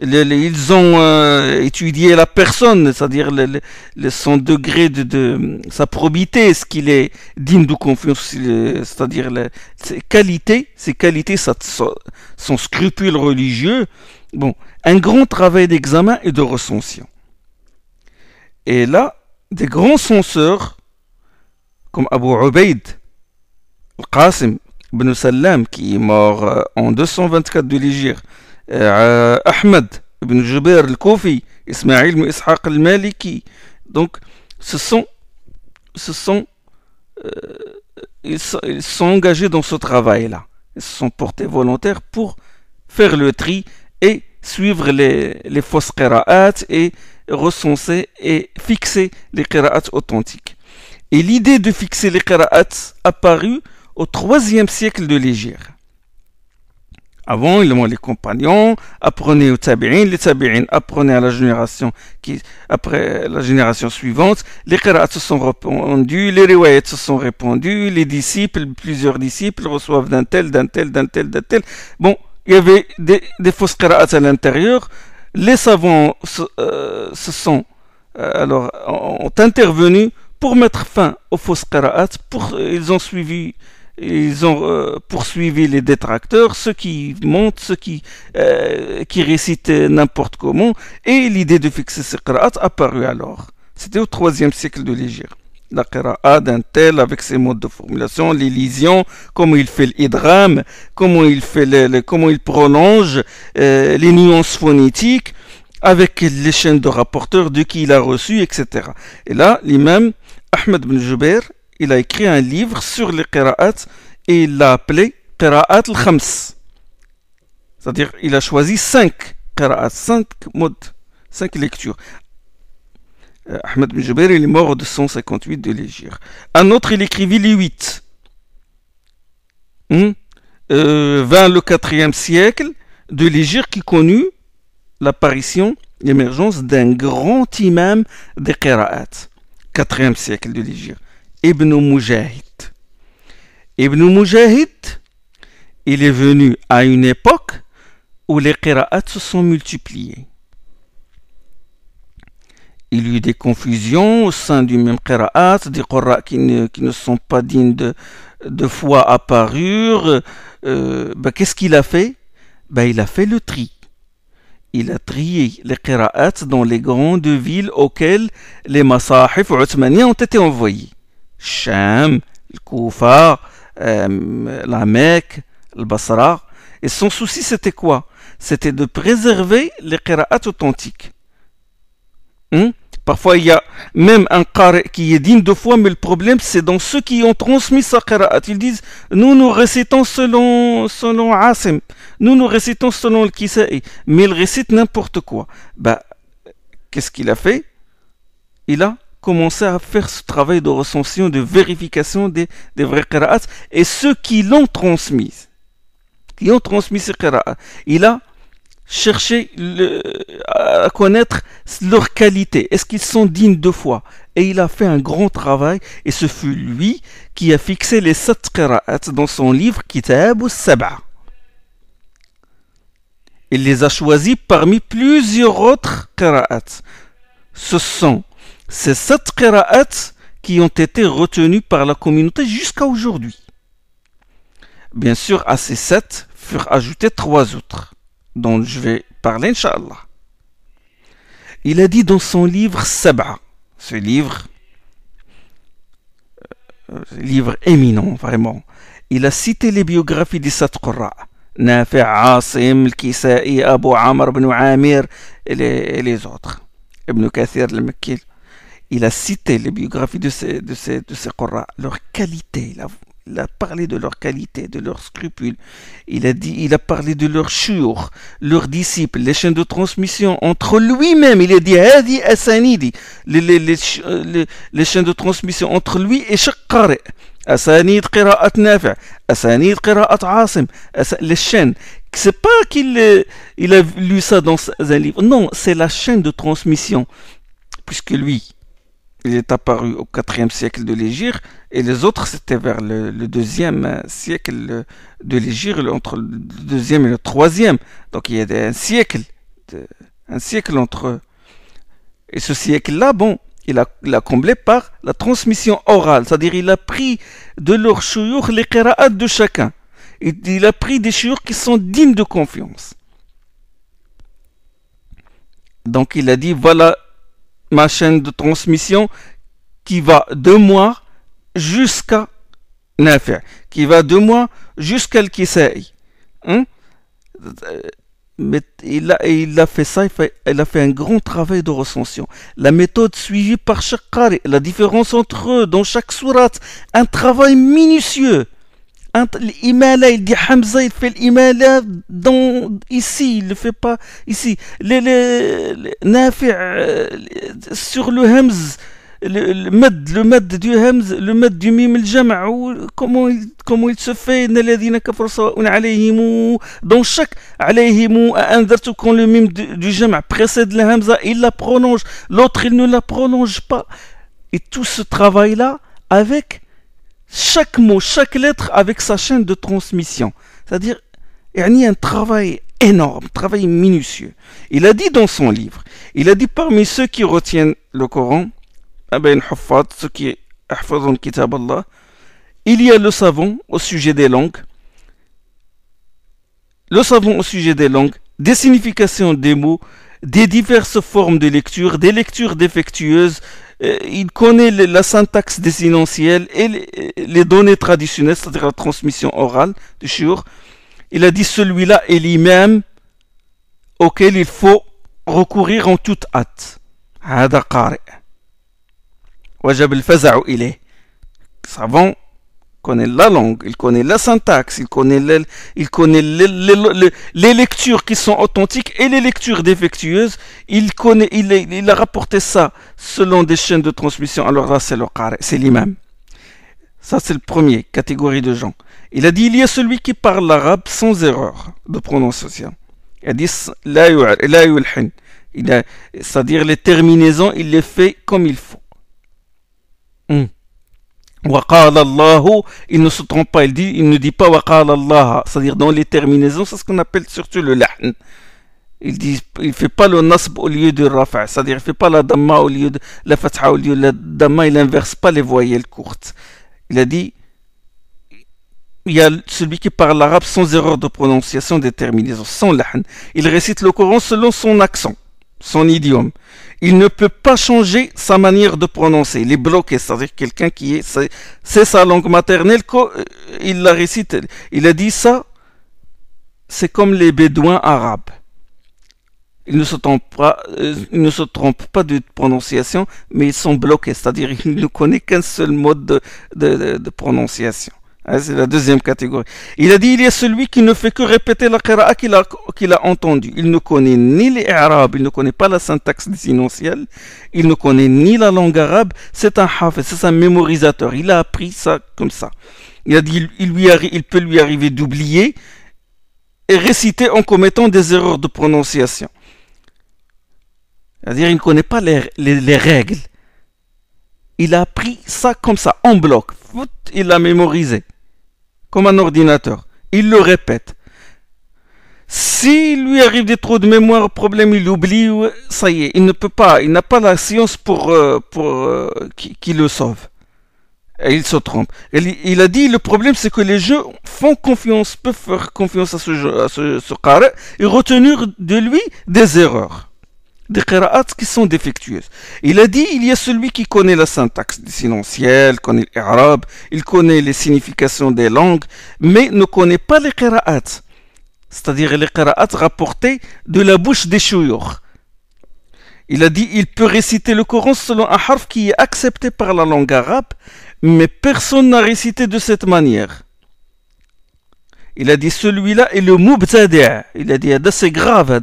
Ils ont étudié la personne, c'est-à-dire son degré de sa probité, est-ce qu'il est digne de confiance, c'est-à-dire ses qualités, son scrupule religieux. Bon, un grand travail d'examen et de recension. Et là, des grands censeurs, comme Abu Ubaid al-Qasim ibn Sallam, qui est mort en 224 de l'Hégire, Ahmed ibn Jubair al-Koufi, Ismaïl ibn Ishaq al-Maliki. Donc, ils sont engagés dans ce travail-là. Ils se sont portés volontaires pour faire le tri et suivre les fausses qira'at et recenser et fixer les qira'at authentiques. Et l'idée de fixer les qira'at apparut au 3e siècle de l'Hégire. Avant, les compagnons apprenaient aux tabi'in, les tabi'in apprenaient à la génération après la génération suivante, les qira'at se sont répandus, les riwayat se sont répandus, les disciples, plusieurs disciples reçoivent d'un tel. Bon, il y avait des fausses qira'at à l'intérieur. Les savants ont intervenu pour mettre fin aux fausses qira'at. Ils ont poursuivi les détracteurs, ceux qui montent, ceux qui récitent n'importe comment, et l'idée de fixer ces qira'at apparut alors. C'était au 3e siècle de l'Hégire. La qira'a d'un tel avec ses modes de formulation, l'élision, comment il fait l'idgham, comment il prolonge, les nuances phonétiques, avec les chaînes de rapporteurs de qui il a reçu, etc. Et là, l'imam Ahmed ibn Jubair, il a écrit un livre sur les qira'at et il l'a appelé Qira'at al-Khams. C'est-à-dire, il a choisi 5 qira'at, 5 modes, 5 lectures. Ahmed ibn Jubair, il est mort en 258 de l'Hégire. Un autre, il écrivit les 8. Vers le 4e siècle de l'Hégire qui connut l'apparition, l'émergence d'un grand imam des qira'at. 4e siècle de l'Hégire. Ibn Mujahid. Ibn Mujahid, il est venu à une époque où les qira'at se sont multipliées. Il y a eu des confusions au sein du même qira'at, des qurra qui ne sont pas dignes de foi apparurent. Qu'est-ce qu'il a fait? Il a fait le tri. Il a trié les qira'at dans les grandes villes auxquelles les masahif othmaniens ont été envoyés. Sham, le Koufa, la Mecque, le Basra. Et son souci, c'était quoi? C'était de préserver les qira'at authentiques. Parfois, il y a même un qari qui est digne de foi, mais le problème, c'est dans ceux qui ont transmis sa qira'at. Ils disent, nous récitons selon Asim, nous récitons selon le Kisa'i, mais ils récitent n'importe quoi. Qu'est-ce qu'il a fait? Il a commencé à faire ce travail de recension, de vérification des vrais qira'at, et ceux qui l'ont transmis, ces qira'at, il a cherché à connaître leur qualité, est-ce qu'ils sont dignes de foi, et il a fait un grand travail, et ce fut lui qui a fixé les 7 qira'at dans son livre Kitab al-Sab'a. Il les a choisis parmi plusieurs autres qira'at. Ce sont ces 7 qira'at qui ont été retenus par la communauté jusqu'à aujourd'hui. Bien sûr, à ces 7 furent ajoutés 3 autres, dont je vais parler, Inch'Allah. Il a dit dans son livre Sab'a, ce livre éminent, vraiment. Il a cité les biographies des 7 Qurra, Nafi', Asim, Al-Kisa'i, Abu Amr ibn Amir et les autres. Ibn Kathir al-Makki. Il a cité les biographies de ces Qurra, leur qualité. Il a parlé de leur qualité, de leurs scrupules. Il a parlé de leurs shuyukh, leurs disciples, les chaînes de transmission entre lui-même. Il a dit Hadi Asanidi, les chaînes de transmission entre lui et chaque qari. Asanid qira'at Nafi', Asanid qira'at Asim, les chaînes. C'est pas qu'il a lu ça dans un livre. Non, c'est la chaîne de transmission. Puisque lui, il est apparu au 4e siècle de l'Hégire et les autres c'était vers le 2e siècle de l'Hégire, entre le 2e et le 3e. Donc il y a un siècle entre eux. Et ce siècle-là, bon, il a comblé par la transmission orale, c'est-à-dire il a pris de leurs shuyukh les qira'at de chacun. Il a pris des shuyukh qui sont dignes de confiance. Donc il a dit voilà ma chaîne de transmission qui va de moi jusqu'à Nafi', qui va de moi jusqu'à Al-Kisa'i. Mais il a fait ça, il a fait un grand travail de recension. La méthode suivie par chaque qari, la différence entre eux dans chaque sourate, un travail minutieux. L'imala, il dit Hamza, il fait l'imala ici, il ne le fait pas ici. Nafi' sur le hamz, le mad du hamz, le mad du mim al-jama', comment il se fait dans chaque alayhim quand le mim du jama' précède le hamza, il la prolonge, l'autre il ne la prolonge pas. Et tout ce travail là avec chaque mot, chaque lettre avec sa chaîne de transmission. C'est-à-dire, il y a un travail énorme, travail minutieux. Il a dit dans son livre, il a dit parmi ceux qui retiennent le Coran, ceux qui ahfazun kitab Allah, il y a le savant au sujet des langues, des significations des mots, des diverses formes de lecture, des lectures défectueuses. Il connaît la syntaxe désinentielle et les données traditionnelles, c'est-à-dire la transmission orale du shuyukh. Il a dit celui-là est l'imam auquel il faut recourir en toute hâte. Hada qari. Wajab al-faza'u ilayh. Savant connaît la langue, il connaît la syntaxe, il connaît les lectures qui sont authentiques et les lectures défectueuses. Il a rapporté ça selon des chaînes de transmission. Alors là, c'est le qari, c'est l'imam. Ça, c'est le premier catégorie de gens. Il a dit il y a celui qui parle l'arabe sans erreur de prononciation. Il a dit la yulhin. C'est-à-dire les terminaisons, il les fait comme il faut. Waqala Allahu, il ne se trompe pas, il ne dit pas Waqala Allah, c'est-à-dire dans les terminaisons, c'est ce qu'on appelle surtout le lahn. Il fait pas le nasb au lieu de rafa', c'est-à-dire il fait pas la damma au lieu de la fatha au lieu de la damma, il inverse pas les voyelles courtes. Il a dit il y a celui qui parle l'arabe sans erreur de prononciation des terminaisons, sans lahn. Il récite le Coran selon son accent, son idiome. Il ne peut pas changer sa manière de prononcer. Il est bloqué, c'est-à-dire quelqu'un qui c'est sa langue maternelle, il la récite. Il a dit ça, c'est comme les bédouins arabes. Ils ne se trompent pas de prononciation, mais ils sont bloqués, c'est-à-dire ils ne connaissent qu'un seul mode de prononciation. C'est la deuxième catégorie. Il a dit il y a celui qui ne fait que répéter la qira'a qu'il a entendue. Il ne connaît ni les arabes, il ne connaît pas la syntaxe désinentielle, il ne connaît ni la langue arabe. C'est un hafiz, c'est un mémorisateur. Il a appris ça comme ça. Il a dit il peut lui arriver d'oublier et réciter en commettant des erreurs de prononciation. C'est-à-dire il ne connaît pas les règles. Il a appris ça comme ça, en bloc. Il l'a mémorisé. Comme un ordinateur. Il le répète. S'il lui arrive des trous de mémoire, problème, il oublie, ça y est, il ne peut pas, il n'a pas la science pour qui le sauve. Et il se trompe. Il a dit, le problème c'est que les gens font confiance, peuvent faire confiance à ce qari et retenir de lui des erreurs, des qira'at qui sont défectueuses. Il a dit, il y a celui qui connaît la syntaxe des silentiels, connaît l'irab, il connaît les significations des langues, mais ne connaît pas les qira'at, c'est-à-dire les qira'at rapportées de la bouche des shuyukh. Il a dit, il peut réciter le Coran selon un harf qui est accepté par la langue arabe, mais personne n'a récité de cette manière. Il a dit, celui-là est le mubtadi'. Il a dit, c'est grave.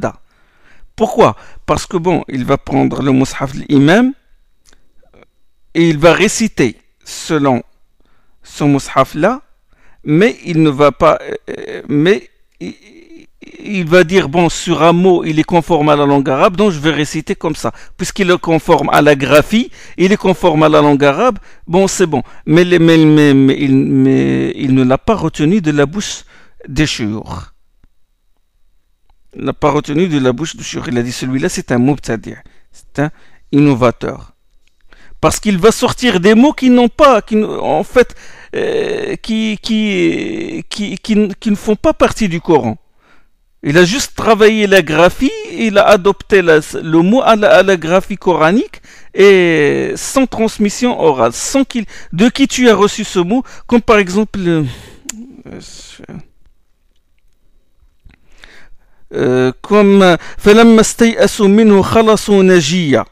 Pourquoi? Parce que bon, il va prendre le mushaf de l'imam et il va réciter selon son mushaf là, mais il ne va pas, mais il va dire, bon, sur un mot, il est conforme à la langue arabe, donc je vais réciter comme ça. Puisqu'il est conforme à la graphie, il est conforme à la langue arabe, bon, c'est bon. Mais il ne l'a pas retenu de la bouche des shuyukh. Il n'a pas retenu de la bouche des shuyukh. Il a dit, celui-là, c'est un mubtadi', c'est un innovateur. Parce qu'il va sortir des mots qui n'ont pas, qui ne font pas partie du Coran. Il a juste travaillé la graphie, il a adopté le mot à la graphie coranique et sans transmission orale, sans de qui tu as reçu ce mot, comme par exemple comme فَلَمَّا اسْتَيْأَسُوا مِنْهُ خَلَصُوا نَجِيًّا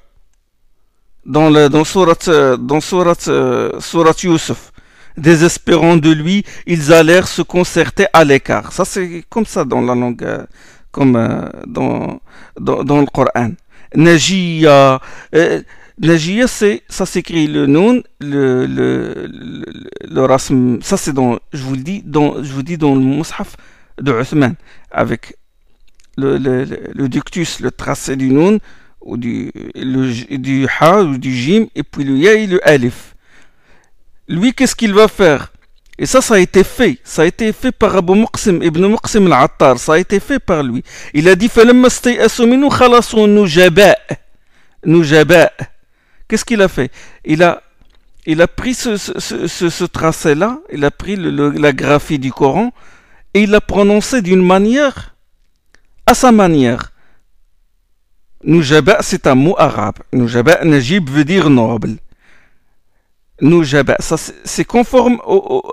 dans sourate Yusuf. Désespérant de lui, ils allèrent se concerter à l'écart. Ça, c'est comme ça dans la langue, comme dans le Coran. Najiya, Najiya, ça s'écrit le noun, le rasm. Ça, c'est je vous dis dans le mushaf de Uthman, avec le ductus, le tracé du noun, ou du ha, ou du jim, et puis le ya et le alif. Lui, qu'est-ce qu'il va faire? Et ça a été fait. Ça a été fait par Abu Muqsim, Ibn Muqsim al-Attar. Ça a été fait par lui. Il a dit, فَلَمَّا اسْتَيْأَسُوا مِنْهُ خَلَصُوا نُجَبَاء. Qu'est-ce qu'il a fait? Il a pris ce tracé-là, il a pris la graphie du Coran, et il l'a prononcé d'une manière, à sa manière. Nujaba, c'est un mot arabe. Nujaba, Najib veut dire noble. Nujaba, ça c'est conforme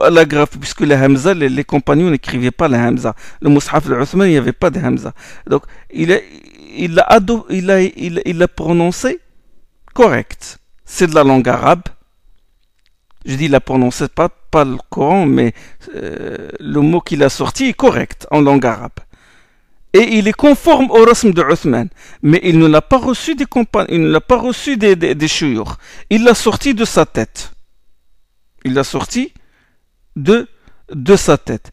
à la graphie, puisque la Hamza, les compagnons n'écrivaient pas la Hamza. Le Mus'haf de Uthman, il n'y avait pas de Hamza. Donc, il l'a prononcé correct. C'est de la langue arabe. Je dis il l'a prononcé, pas le Coran, mais le mot qu'il a sorti est correct en langue arabe. Et il est conforme au rasm de Uthman. Mais il ne l'a pas reçu des compagnons, il ne l'a pas reçu des shuyukh. Il l'a sorti de sa tête. Il l'a sorti de sa tête.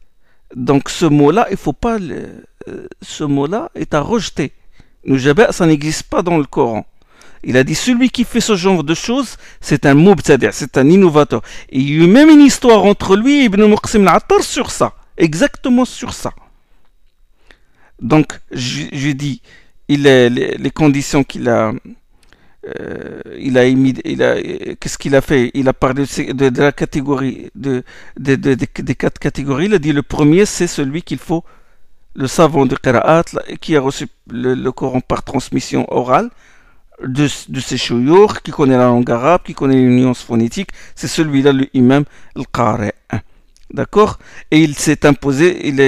Donc ce mot-là, il faut pas ce mot-là est à rejeter. Nujaba, ça n'existe pas dans le Coran. Il a dit, celui qui fait ce genre de choses, c'est un mubtadi', c'est un innovateur. Et il y a eu même une histoire entre lui et Ibn Muqsim al-Attar sur ça. Exactement sur ça. Donc, je dis, les conditions qu'il a, qu'est-ce qu'il a fait? Il a parlé de la catégorie, des 4 catégories. Il a dit, le premier, c'est celui qu'il faut, le savant de Qira'at, qui a reçu le Coran par transmission orale, de ses shuyukh, qui connaît la langue arabe, qui connaît les nuances phonétiques. C'est celui-là, le imam, le qari'. D'accord? Et il s'est imposé, il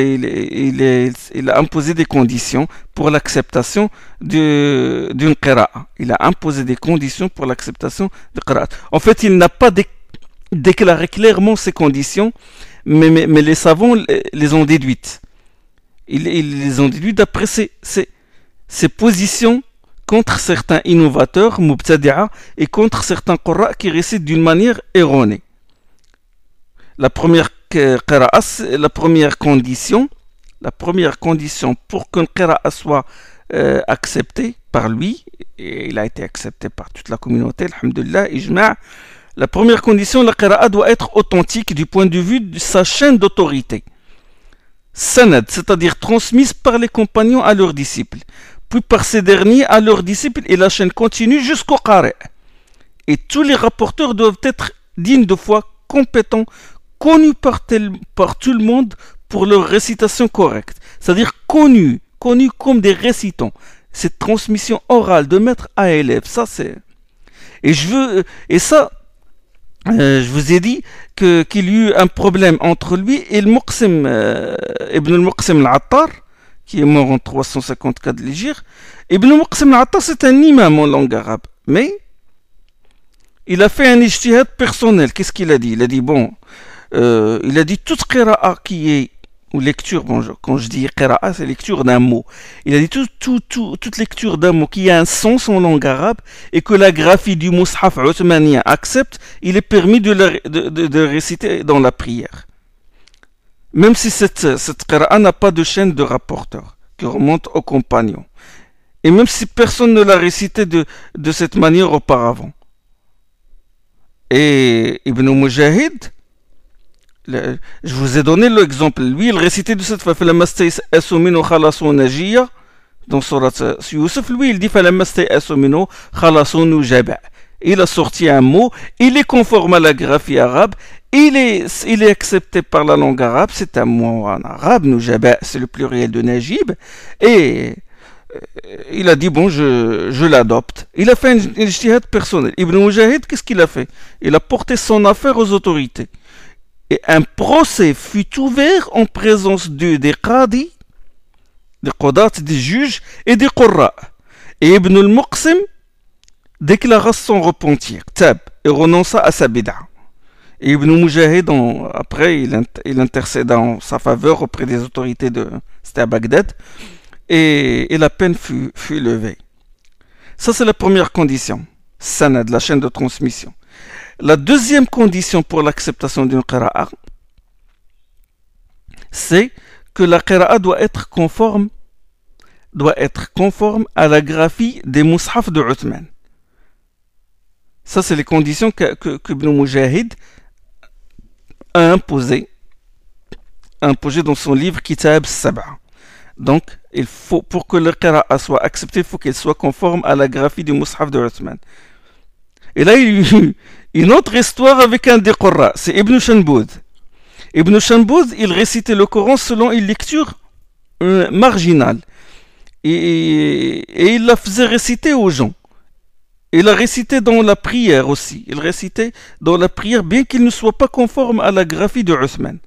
a imposé des conditions pour l'acceptation d'une qira'a. Il a imposé des conditions pour l'acceptation de qira'a. En fait, il n'a pas déclaré clairement ces conditions, mais les savants les ont déduites. Ils les ont déduites d'après ces positions contre certains innovateurs, mubtadi'a, et contre certains qurra qui récitent d'une manière erronée. La première condition pour qu'un qira'a soit accepté par lui, et il a été accepté par toute la communauté, alhamdulillah, ijma', la première condition, la qira'a doit être authentique du point de vue de sa chaîne d'autorité. Sanad, c'est-à-dire transmise par les compagnons à leurs disciples, puis par ces derniers à leurs disciples, et la chaîne continue jusqu'au qari'. Et tous les rapporteurs doivent être dignes de foi compétents, connus par tout le monde pour leur récitation correcte. C'est-à-dire connus comme des récitants. Cette transmission orale de maître à élève, ça c'est... je vous ai dit qu'il y a eu un problème entre lui et Ibn al-Muqsim al-Attar, qui est mort en 354 de l'Hégire. Ibn al-Muqsim al-Attar, c'est un imam en langue arabe, mais il a fait un ijtihad personnel. Qu'est-ce qu'il a dit? Il a dit, il a dit toute qira'a qui est, ou lecture, quand je dis qira'a, c'est lecture d'un mot. Il a dit toute lecture d'un mot qui a un sens en langue arabe et que la graphie du mushaf othmanien accepte, il est permis de le réciter dans la prière. Même si cette qira'a n'a pas de chaîne de rapporteur qui remonte aux compagnons. Et même si personne ne l'a récité de cette manière auparavant. Et Ibn Mujahid, je vous ai donné l'exemple. Lui, il récitait de cette façon. Dans Surat Yusuf, lui, il dit il a sorti un mot, il est conforme à la graphie arabe, il est accepté par la langue arabe, c'est un mot en arabe, nujaba, c'est le pluriel de najib, et il a dit, je l'adopte. Il a fait un ijtihad personnel. Ibn Mujahid, qu'est-ce qu'il a fait? Il a porté son affaire aux autorités. Et un procès fut ouvert en présence des qadis, des qudats, des juges et des qurra. Et Ibn al-Muqsim déclara son repentir, tab, et renonça à sa bid'a. Et Ibn Mujahid, après, il intercéda en sa faveur auprès des autorités c'était à Bagdad, et la peine fut levée. Ça, c'est la première condition, sanad, la chaîne de transmission. La deuxième condition pour l'acceptation d'une qira'a, c'est que la qira'a doit être conforme à la graphie des mushaf de Uthman. Ça, c'est les conditions que Ibn Mujahid a imposées dans son livre Kitab Sab'a. Donc, pour que la qira'a soit acceptée, il faut qu'elle soit conforme à la graphie du mushaf de Uthman. Et là, il y a eu une autre histoire avec un des qurra, c'est Ibn Shanboud. Ibn Shanboud, il récitait le Coran selon une lecture marginale. Et il la faisait réciter aux gens. Il la récitait dans la prière aussi. Il récitait dans la prière bien qu'il ne soit pas conforme à la graphie de Uthman.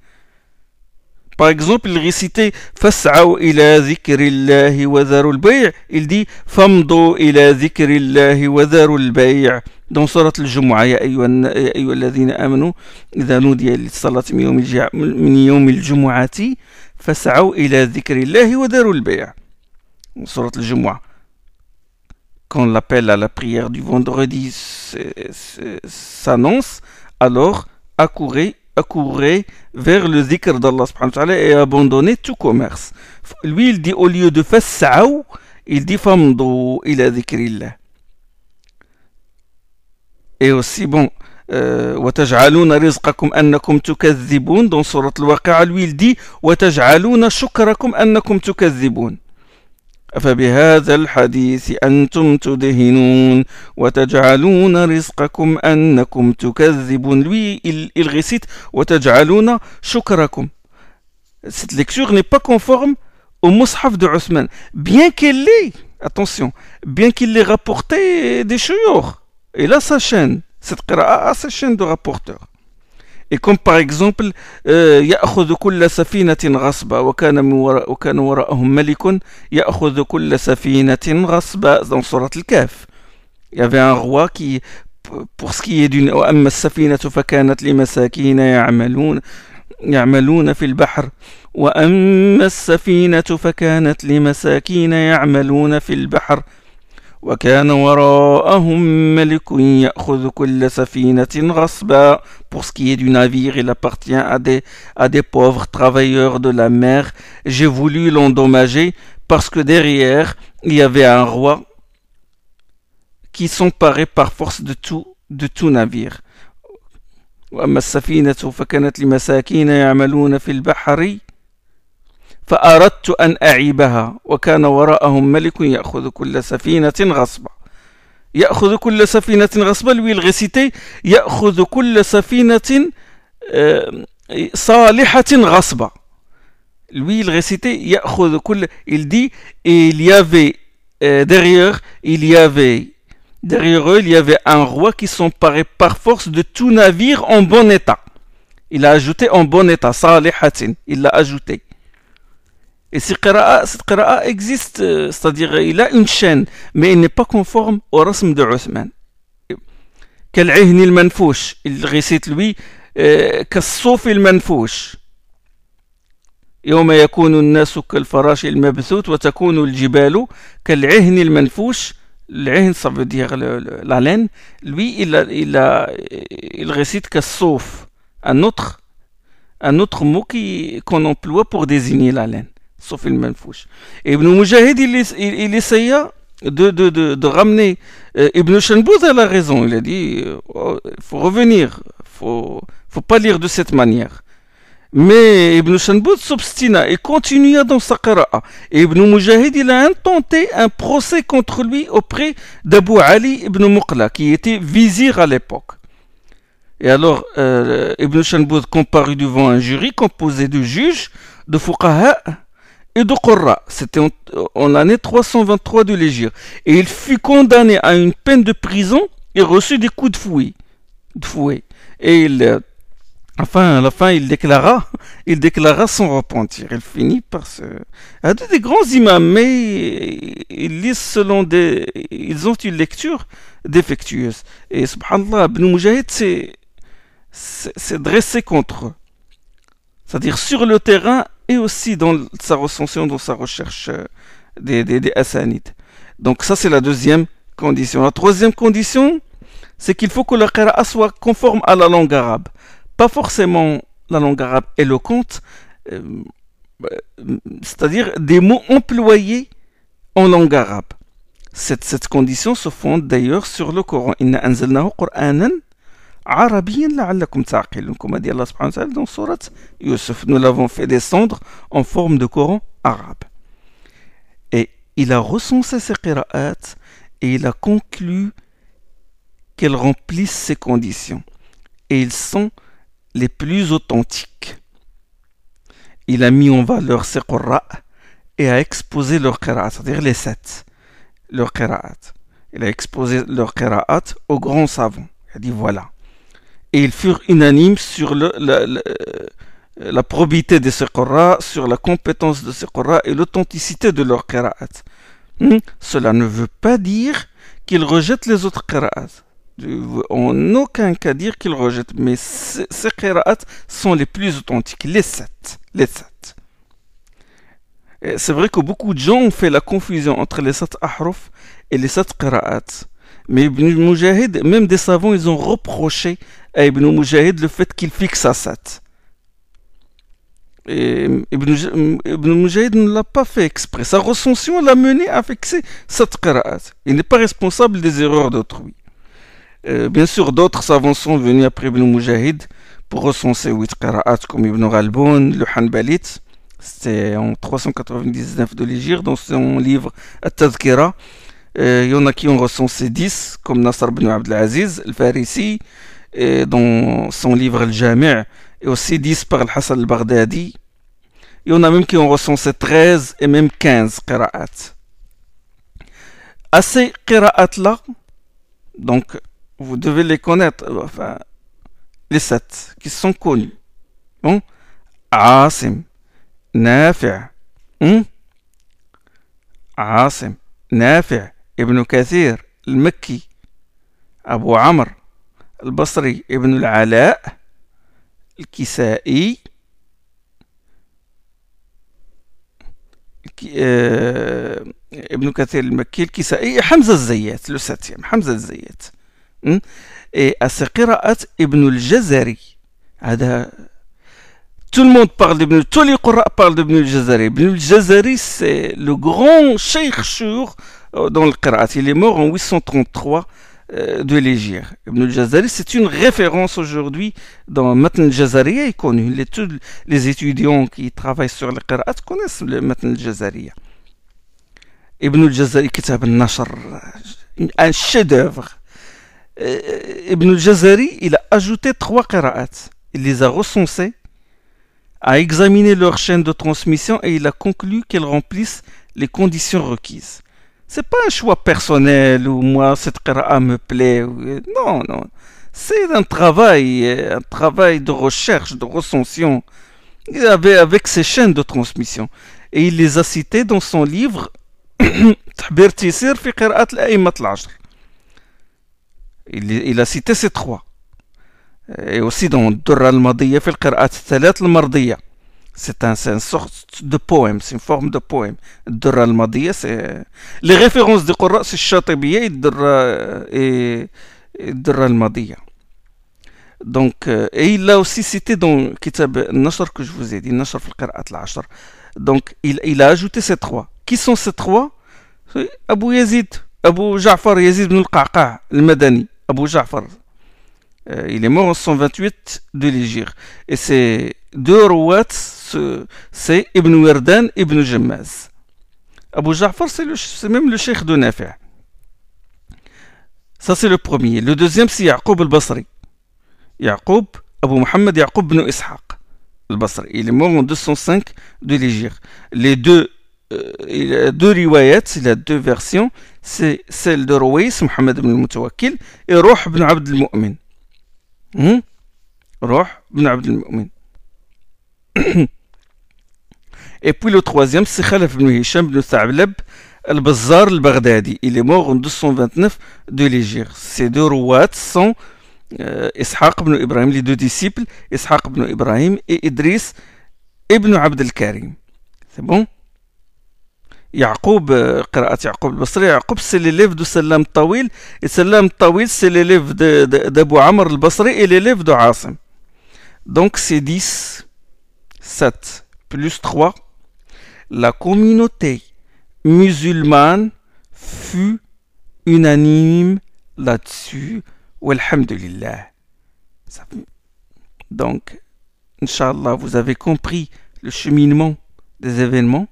Par exemple, il récitait Fas'aw ila zikrillahi wa dharul bay'. Il dit Famdu ila zikrillahi wa dharul bay'. Dans Surat al-Jumu'ah, Ya ayyuhalladhina amanu idha nudiya lis-salati min yawm al-jumu'ati fas'aw ila zikrillahi wa dharul bay'. Dans Surat al-Jumu'ah. Quand l'appel à la prière du vendredi s'annonce, alors accourez vers le zikr d'Allah subhanahu wa ta'ala et abandonnez tout commerce. Lui, il dit au lieu de fas'aw, il dit famdu ila zikrillah. Et aussi, وَتَجْعَلُونَ رِزْقَكُمْ أَنَّكُمْ تُكَذِّبُونَ. Dans Surat al-Waqi'a, lui, il dit وَتَجْعَلُونَ شُكْرَكُمْ أَنَّكُمْ تُكَذِّبُونَ. أَفَبِهَذَا الْحَدِيثِ أَنْتُمْ تُدْهِنُونَ وَتَجْعَلُونَ رِزْقَكُمْ أَنَّكُمْ تُكَذِّبُونَ. Lui, il récite وَتَجْعَلُونَ شُكْرَكُمْ. Cette lecture n'est pas conforme au mushaf de Uthman. Bien qu'il l'ait rapporté des shuyukh. Et là, sa chaîne, cette qira'a a sa chaîne de rapporteurs. Et comme par exemple, يأخذ كل سفينة غصبا وكان وراءهم ملك يأخذ كل سفينة غصبا. Dans Surat al-Kahf, il y avait un roi qui, pour ce qui est d'une وأما السفينة فكانت لمساكين يعملون في البحر وأما السفينة فكانت لمساكين يعملون في البحر وكان وراءهم ملك يأخذ كل سفينة غصبا. Pour ce qui est du navire, il appartient à des pauvres travailleurs de la mer. J'ai voulu l'endommager parce que derrière, il y avait un roi qui s'emparait par force de tout navire. وأما السفينة فكانت لمساكين يعملون في البحر فأردت أن أعيبها وكان وراءهم ملك يأخذ كل سفينة غصبا. يأخذ كل سفينة غصبا, lui il récitait يأخذ كل سفينة صالحة غصبة. Lui, il récitait, il dit, et il y avait derrière eux, il y avait un roi qui s'emparait par force de tout navire en bon état. Il a ajouté en bon état, salihatin, il l'a ajouté. Et cette qira'a existe, c'est-à-dire il a une chaîne, mais il n'est pas conforme au rasm de Uthman. كالعهن المنفوش, il récite lui كالصوف المنفوش. يوم يكون الناس كالفراش المبثوث وتكون الجبال كالعهن المنفوش. العهن ça veut dire la laine. Lui il récite كالصوف, un autre mot qu'on emploie pour désigner la laine. Sauf le manfouche. Et Ibn Mujahid, il essaya de ramener. Ibn Shanbouz a la raison. Il a dit il faut revenir. Faut pas lire de cette manière. Mais Ibn Shanbouz s'obstina et continua dans sa qira'a. Et Ibn Mujahid, il a intenté un procès contre lui auprès d'Abu Ali ibn Muqla, qui était vizir à l'époque. Et alors, Ibn Shanbouz comparut devant un jury composé de juges, de fuqaha et de qurra. C'était en l'année 323 de l'Hégire. Et il fut condamné à une peine de prison et reçut des coups de fouet. Et à la fin, il déclara son repentir. Il finit par se... des grands imams, mais ils lisent ils ont une lecture défectueuse. Et subhanallah, Ibn Mujahid s'est dressé contre eux. C'est-à-dire sur le terrain et aussi dans sa recension, dans sa recherche des asanides. Donc ça, c'est la deuxième condition. La troisième condition, c'est qu'il faut que la qira'a soit conforme à la langue arabe. Pas forcément la langue arabe éloquente, c'est-à-dire des mots employés en langue arabe. Cette condition se fonde d'ailleurs sur le Coran. Inna anzalnahu Qur'anan arabiyyan la'allakum ta'qilun, comme a dit Allah subhanahu wa ta'ala dans Surat Yusuf. Nous l'avons fait descendre en forme de Coran arabe. Et il a recensé ces qira'at et il a conclu qu'elles remplissent ces conditions. Et ils sont les plus authentiques. Il a mis en valeur ces qurra et a exposé leurs qira'at, c'est-à-dire les 7, leurs qira'at. Il a exposé leurs qira'at aux grands savants. Il a dit voilà. Et ils furent unanimes sur la probité de ces qurra, sur la compétence de ces qurra et l'authenticité de leurs qira'at. Cela ne veut pas dire qu'ils rejettent les autres qira'at. En aucun cas dire qu'ils rejettent, mais ces qira'at sont les plus authentiques, les 7. C'est vrai que beaucoup de gens ont fait la confusion entre les 7 ahruf et les 7 qira'at. Mais Ibn Mujahid, même des savants, ils ont reproché à Ibn Mujahid le fait qu'il fixe à 7. Et Ibn Mujahid ne l'a pas fait exprès. Sa recension l'a mené à fixer 7 qira'at. Il n'est pas responsable des erreurs d'autrui. Bien sûr, d'autres savants sont venus après Ibn Mujahid pour recenser 8 qira'at comme Ibn Ghalboun, le Hanbalit. C'était en 399 de l'Hégire dans son livre At-Tadhkira. Il y en a qui ont recensé 10 comme Nasr ibn Abdelaziz, le Farisi, dans son livre Al-Jami' et aussi 10 par Al-Hassan al-Baghdadi. Il y en a même qui ont recensé 13 et même 15 qira'at. À ces qira'at-là, donc vous devez les connaître, enfin, les 7 qui sont connus. Bon, Asim, Nafi', Asim, Nafi', Ibn Kathir, al-Makki, Abu Amr, al-Basri, Ibn al-Ala, al-Kisa'i, Ibn Kathir, al-Makki, al-Kisa'i, Hamza al-Zayyat, le 7e, Hamza al-Zayyat. Et à ces qira'at, Ibn al-Jazari. Tout le monde parle d'Ibn, tous les qurra parlent d'Ibn al-Jazari. Ibn al-Jazari, c'est le grand cheikh shur dans le qira'at. Il est mort en 833 de l'Hégire. Ibn al-Jazari, c'est une référence aujourd'hui dans Matn al-Jazariya, est connu. Tous les étudiants qui travaillent sur le qira'at connaissent le Matn al-Jazariya. Ibn al-Jazari, Kitab al-Nashr, un chef-d'œuvre. Ibn al-Jazari, il a ajouté 3 qira'at. il les a recensés, a examiné leur chaîne de transmission et il a conclu qu'elles remplissent les conditions requises. C'est pas un choix personnel ou moi cette qira'a me plaît. Non, non. C'est un travail de recherche, de recension avec ses chaînes de transmission. Et il les a cités dans son livre تحبير تيسير في قراءة الأئمة العشر. Il a cité ces trois. Et aussi dans الدرة الماضية في القراءات الثلاث المرضية. C'est une sorte de poème, c'est une forme de poème. الدرة الماضية, c'est... Les références des Qur'an, c'est الشاطبية et الدرة الماضية. Donc, et il l'a aussi cité dans Kitab al-Nashr que je vous ai dit, Nashr في القراءات العشر. Donc, il a ajouté ces trois. Qui sont ces trois? Abu Ja'far Yazid ibn al-Qa'qa' al-Madani. Abu Ja'far. Il est mort en 128 de l'Hégire. Et ces deux rouats, c'est Ibn Werdan et Ibn Jammaz. Abu Ja'far, c'est même le cheikh de Nafi'. Ça, c'est le premier. Le deuxième, c'est Ya'qub al-Basri. Ya'qub, Abu Muhammad Ya'qub ibn Ishaq al-Basri. Il est mort en 205 de l'Hégire. Les deux riwayats, il a deux versions. C'est celle de Ruwais, Muhammad ibn al-Mutawakkil, et Ruh ibn Abd al-Mu'min. Ruh ibn Abd al-Mu'min. Et puis le troisième, c'est Khalaf ibn Hisham ibn Tha'lab al-Bazzar al-Baghdadi. Il est mort en 229 de l'Hégire. Ces deux rouats sont Ishaq ibn Ibrahim, les deux disciples, Ishaq ibn Ibrahim et Idris ibn Abd al-Karim. C'est bon? Ya'qub, قراءة Ya'qub al-Basri, Ya'qub c'est l'élève de Salam Tawil, et Salam Tawil c'est l'élève d'Abu Amr al-Basri et l'élève de Asim. Donc c'est 10, 7, plus 3. La communauté musulmane fut unanime là-dessus. Walhamdulillah. Donc, Inch'Allah, vous avez compris le cheminement des événements.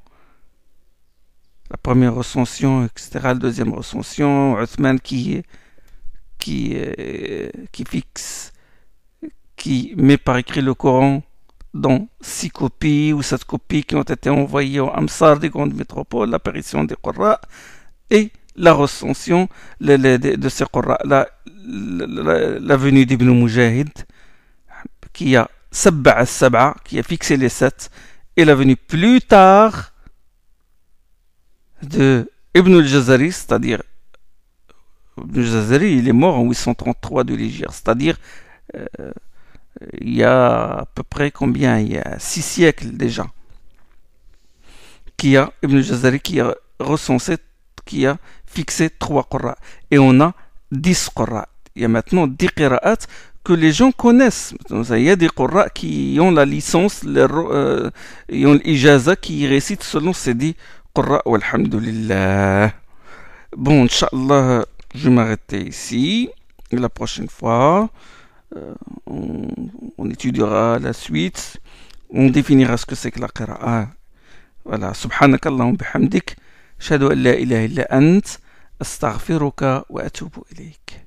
La première recension, etc. La deuxième recension, Othman qui fixe, qui met par écrit le Coran dans 6 copies ou 7 copies qui ont été envoyées aux Amsar des grandes métropoles, l'apparition des Qurra et la recension de ces Qurra, la venue d'Ibn Mujahid qui a Sab'a, qui a fixé les 7, et la venue plus tard de Ibn al-Jazari, c'est-à-dire Ibn al-Jazari, il est mort en 833 de l'Hégire, c'est-à-dire il y a à peu près combien? Il y a 6 siècles déjà. Ibn al-Jazari qui a recensé, qui a fixé 3 Qurra. Et on a 10 Qurra. Il y a maintenant 10 Qira'at que les gens connaissent. Il y a des Qurra qui ont la licence, ils ont l'ijaza qui récitent selon ces 10 Qurra. Walhamdulillah. Bon, Inch'Allah, je vais m'arrêter ici. Et la prochaine fois, on étudiera la suite. On définira ce que c'est que la Qira'a. Voilà. Subhanakallahum bihamdik. Ashhadu an la ilaha illa ant. Astaghfiruka wa atubu ilayk.